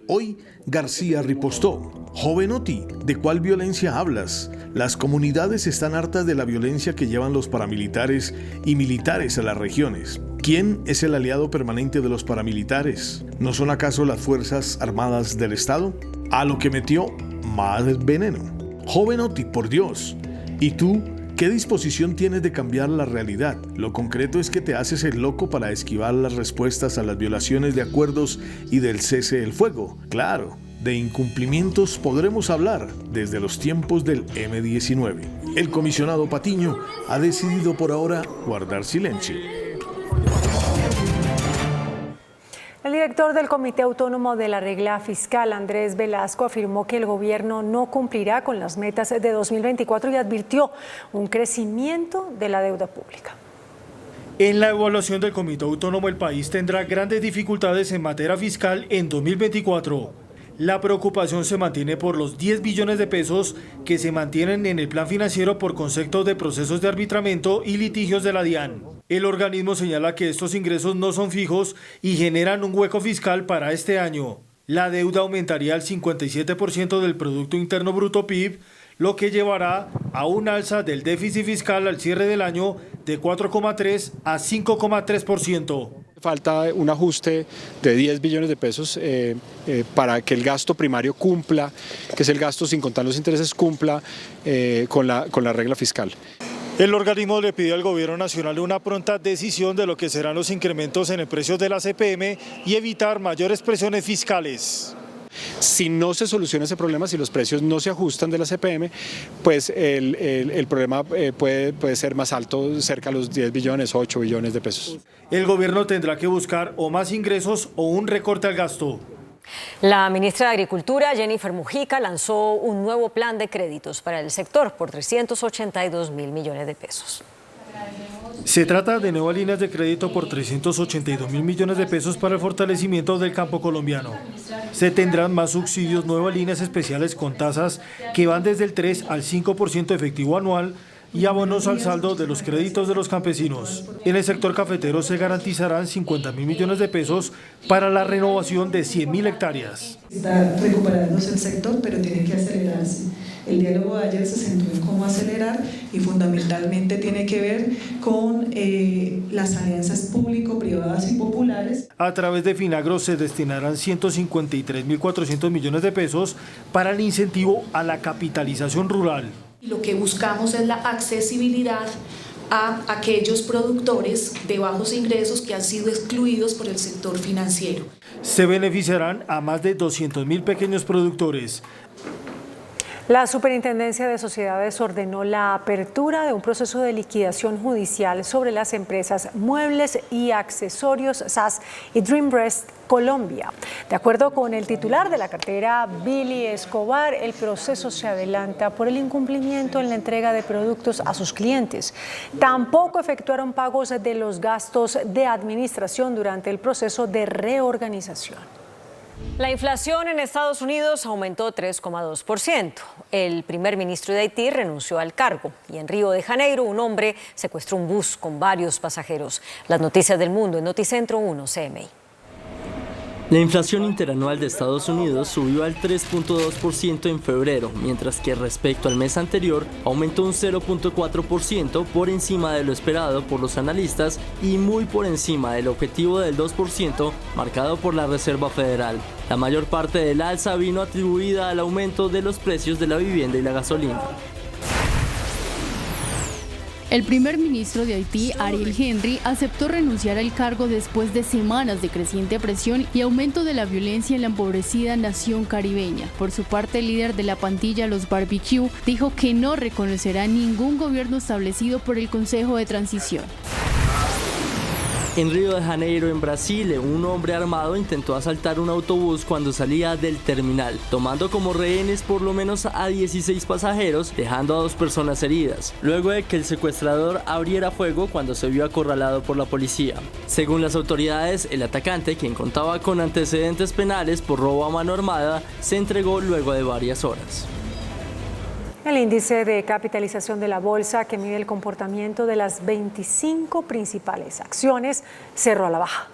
Hoy, García ripostó: joven Oti, ¿de cuál violencia hablas? Las comunidades están hartas de la violencia que llevan los paramilitares y militares a las regiones. ¿Quién es el aliado permanente de los paramilitares? ¿No son acaso las Fuerzas Armadas del Estado? A lo que metió más veneno. Joven Oti, por Dios. ¿Y tú? ¿Qué disposición tienes de cambiar la realidad? Lo concreto es que te haces el loco para esquivar las respuestas a las violaciones de acuerdos y del cese del fuego. Claro, de incumplimientos podremos hablar desde los tiempos del M-19. El comisionado Patiño ha decidido por ahora guardar silencio. El director del Comité Autónomo de la Regla Fiscal, Andrés Velasco, afirmó que el gobierno no cumplirá con las metas de 2024 y advirtió un crecimiento de la deuda pública. En la evaluación del Comité Autónomo, el país tendrá grandes dificultades en materia fiscal en 2024. La preocupación se mantiene por los 10 billones de pesos que se mantienen en el plan financiero por concepto de procesos de arbitramiento y litigios de la DIAN. El organismo señala que estos ingresos no son fijos y generan un hueco fiscal para este año. La deuda aumentaría al 57% del Producto Interno Bruto PIB, lo que llevará a un alza del déficit fiscal al cierre del año de 4,3 a 5,3%. Falta un ajuste de 10 billones de pesos para que el gasto primario cumpla, que es el gasto sin contar los intereses, cumpla con la regla fiscal. El organismo le pidió al Gobierno Nacional una pronta decisión de lo que serán los incrementos en el precio de la CPM y evitar mayores presiones fiscales. Si no se soluciona ese problema, si los precios no se ajustan de la CPM, pues el problema puede ser más alto, cerca de los 10 billones o 8 billones de pesos. El gobierno tendrá que buscar o más ingresos o un recorte al gasto. La ministra de Agricultura, Jennifer Mujica, lanzó un nuevo plan de créditos para el sector por 382 mil millones de pesos. Se trata de nuevas líneas de crédito por 382 mil millones de pesos para el fortalecimiento del campo colombiano. Se tendrán más subsidios, nuevas líneas especiales con tasas que van desde el 3 al 5% efectivo anual y abonos al saldo de los créditos de los campesinos. En el sector cafetero se garantizarán 50 mil millones de pesos para la renovación de 100 mil hectáreas. Está recuperándose el sector, pero tiene que acelerarse. El diálogo de ayer se centró en cómo acelerar y fundamentalmente tiene que ver con las alianzas público-privadas y populares. A través de Finagro se destinarán 153.400 millones de pesos para el incentivo a la capitalización rural. Lo que buscamos es la accesibilidad a aquellos productores de bajos ingresos que han sido excluidos por el sector financiero. Se beneficiarán a más de 200.000 pequeños productores. La Superintendencia de Sociedades ordenó la apertura de un proceso de liquidación judicial sobre las empresas Muebles y Accesorios SAS y Dreamrest Colombia. De acuerdo con el titular de la cartera, Billy Escobar, el proceso se adelanta por el incumplimiento en la entrega de productos a sus clientes. Tampoco efectuaron pagos de los gastos de administración durante el proceso de reorganización. La inflación en Estados Unidos aumentó 3,2%. El primer ministro de Haití renunció al cargo y en Río de Janeiro un hombre secuestró un bus con varios pasajeros. Las noticias del mundo en Noticentro 1 CMI. La inflación interanual de Estados Unidos subió al 3,2% en febrero, mientras que respecto al mes anterior aumentó un 0,4% por encima de lo esperado por los analistas y muy por encima del objetivo del 2% marcado por la Reserva Federal. La mayor parte del alza vino atribuida al aumento de los precios de la vivienda y la gasolina. El primer ministro de Haití, Ariel Henry, aceptó renunciar al cargo después de semanas de creciente presión y aumento de la violencia en la empobrecida nación caribeña. Por su parte, el líder de la pandilla Los Barbecue dijo que no reconocerá ningún gobierno establecido por el Consejo de Transición. En Río de Janeiro, en Brasil, un hombre armado intentó asaltar un autobús cuando salía del terminal, tomando como rehenes por lo menos a 16 pasajeros, dejando a 2 personas heridas, luego de que el secuestrador abriera fuego cuando se vio acorralado por la policía. Según las autoridades, el atacante, quien contaba con antecedentes penales por robo a mano armada, se entregó luego de varias horas. El índice de capitalización de la bolsa, que mide el comportamiento de las 25 principales acciones, cerró a la baja.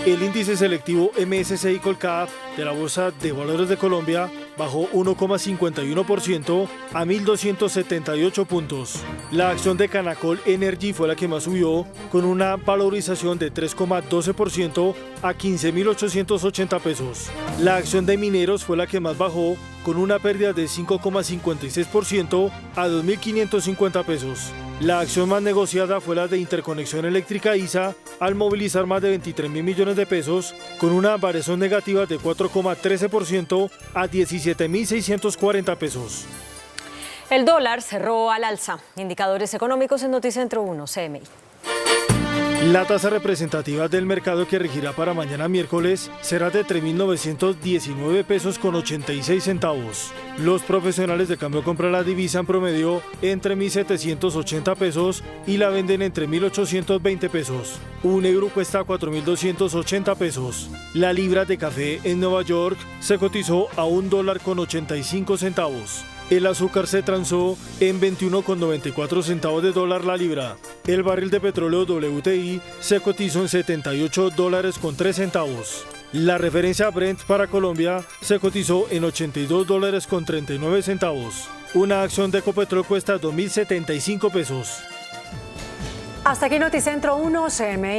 El índice selectivo MSCI Colcap de la Bolsa de Valores de Colombia bajó 1,51% a 1.278 puntos. La acción de Canacol Energy fue la que más subió, con una valorización de 3,12% a 15.880 pesos. La acción de Mineros fue la que más bajó, con una pérdida de 5,56% a 2.550 pesos. La acción más negociada fue la de Interconexión Eléctrica ISA, al movilizar más de 23.000 millones de pesos, con una variación negativa de 4,13% a 17.640 pesos. El dólar cerró al alza. Indicadores económicos en Noticentro 1, CMI. La tasa representativa del mercado, que regirá para mañana miércoles, será de 3.919 pesos con 86 centavos. Los profesionales de cambio compran la divisa en promedio entre 1.780 pesos y la venden entre 1.820 pesos. Un euro cuesta 4.280 pesos. La libra de café en Nueva York se cotizó a $1,85. El azúcar se transó en 21,94 centavos de dólar la libra. El barril de petróleo WTI se cotizó en $78.03. La referencia Brent para Colombia se cotizó en $82.39. Una acción de Ecopetrol cuesta 2.075 pesos. Hasta aquí Noticentro 1, CMI.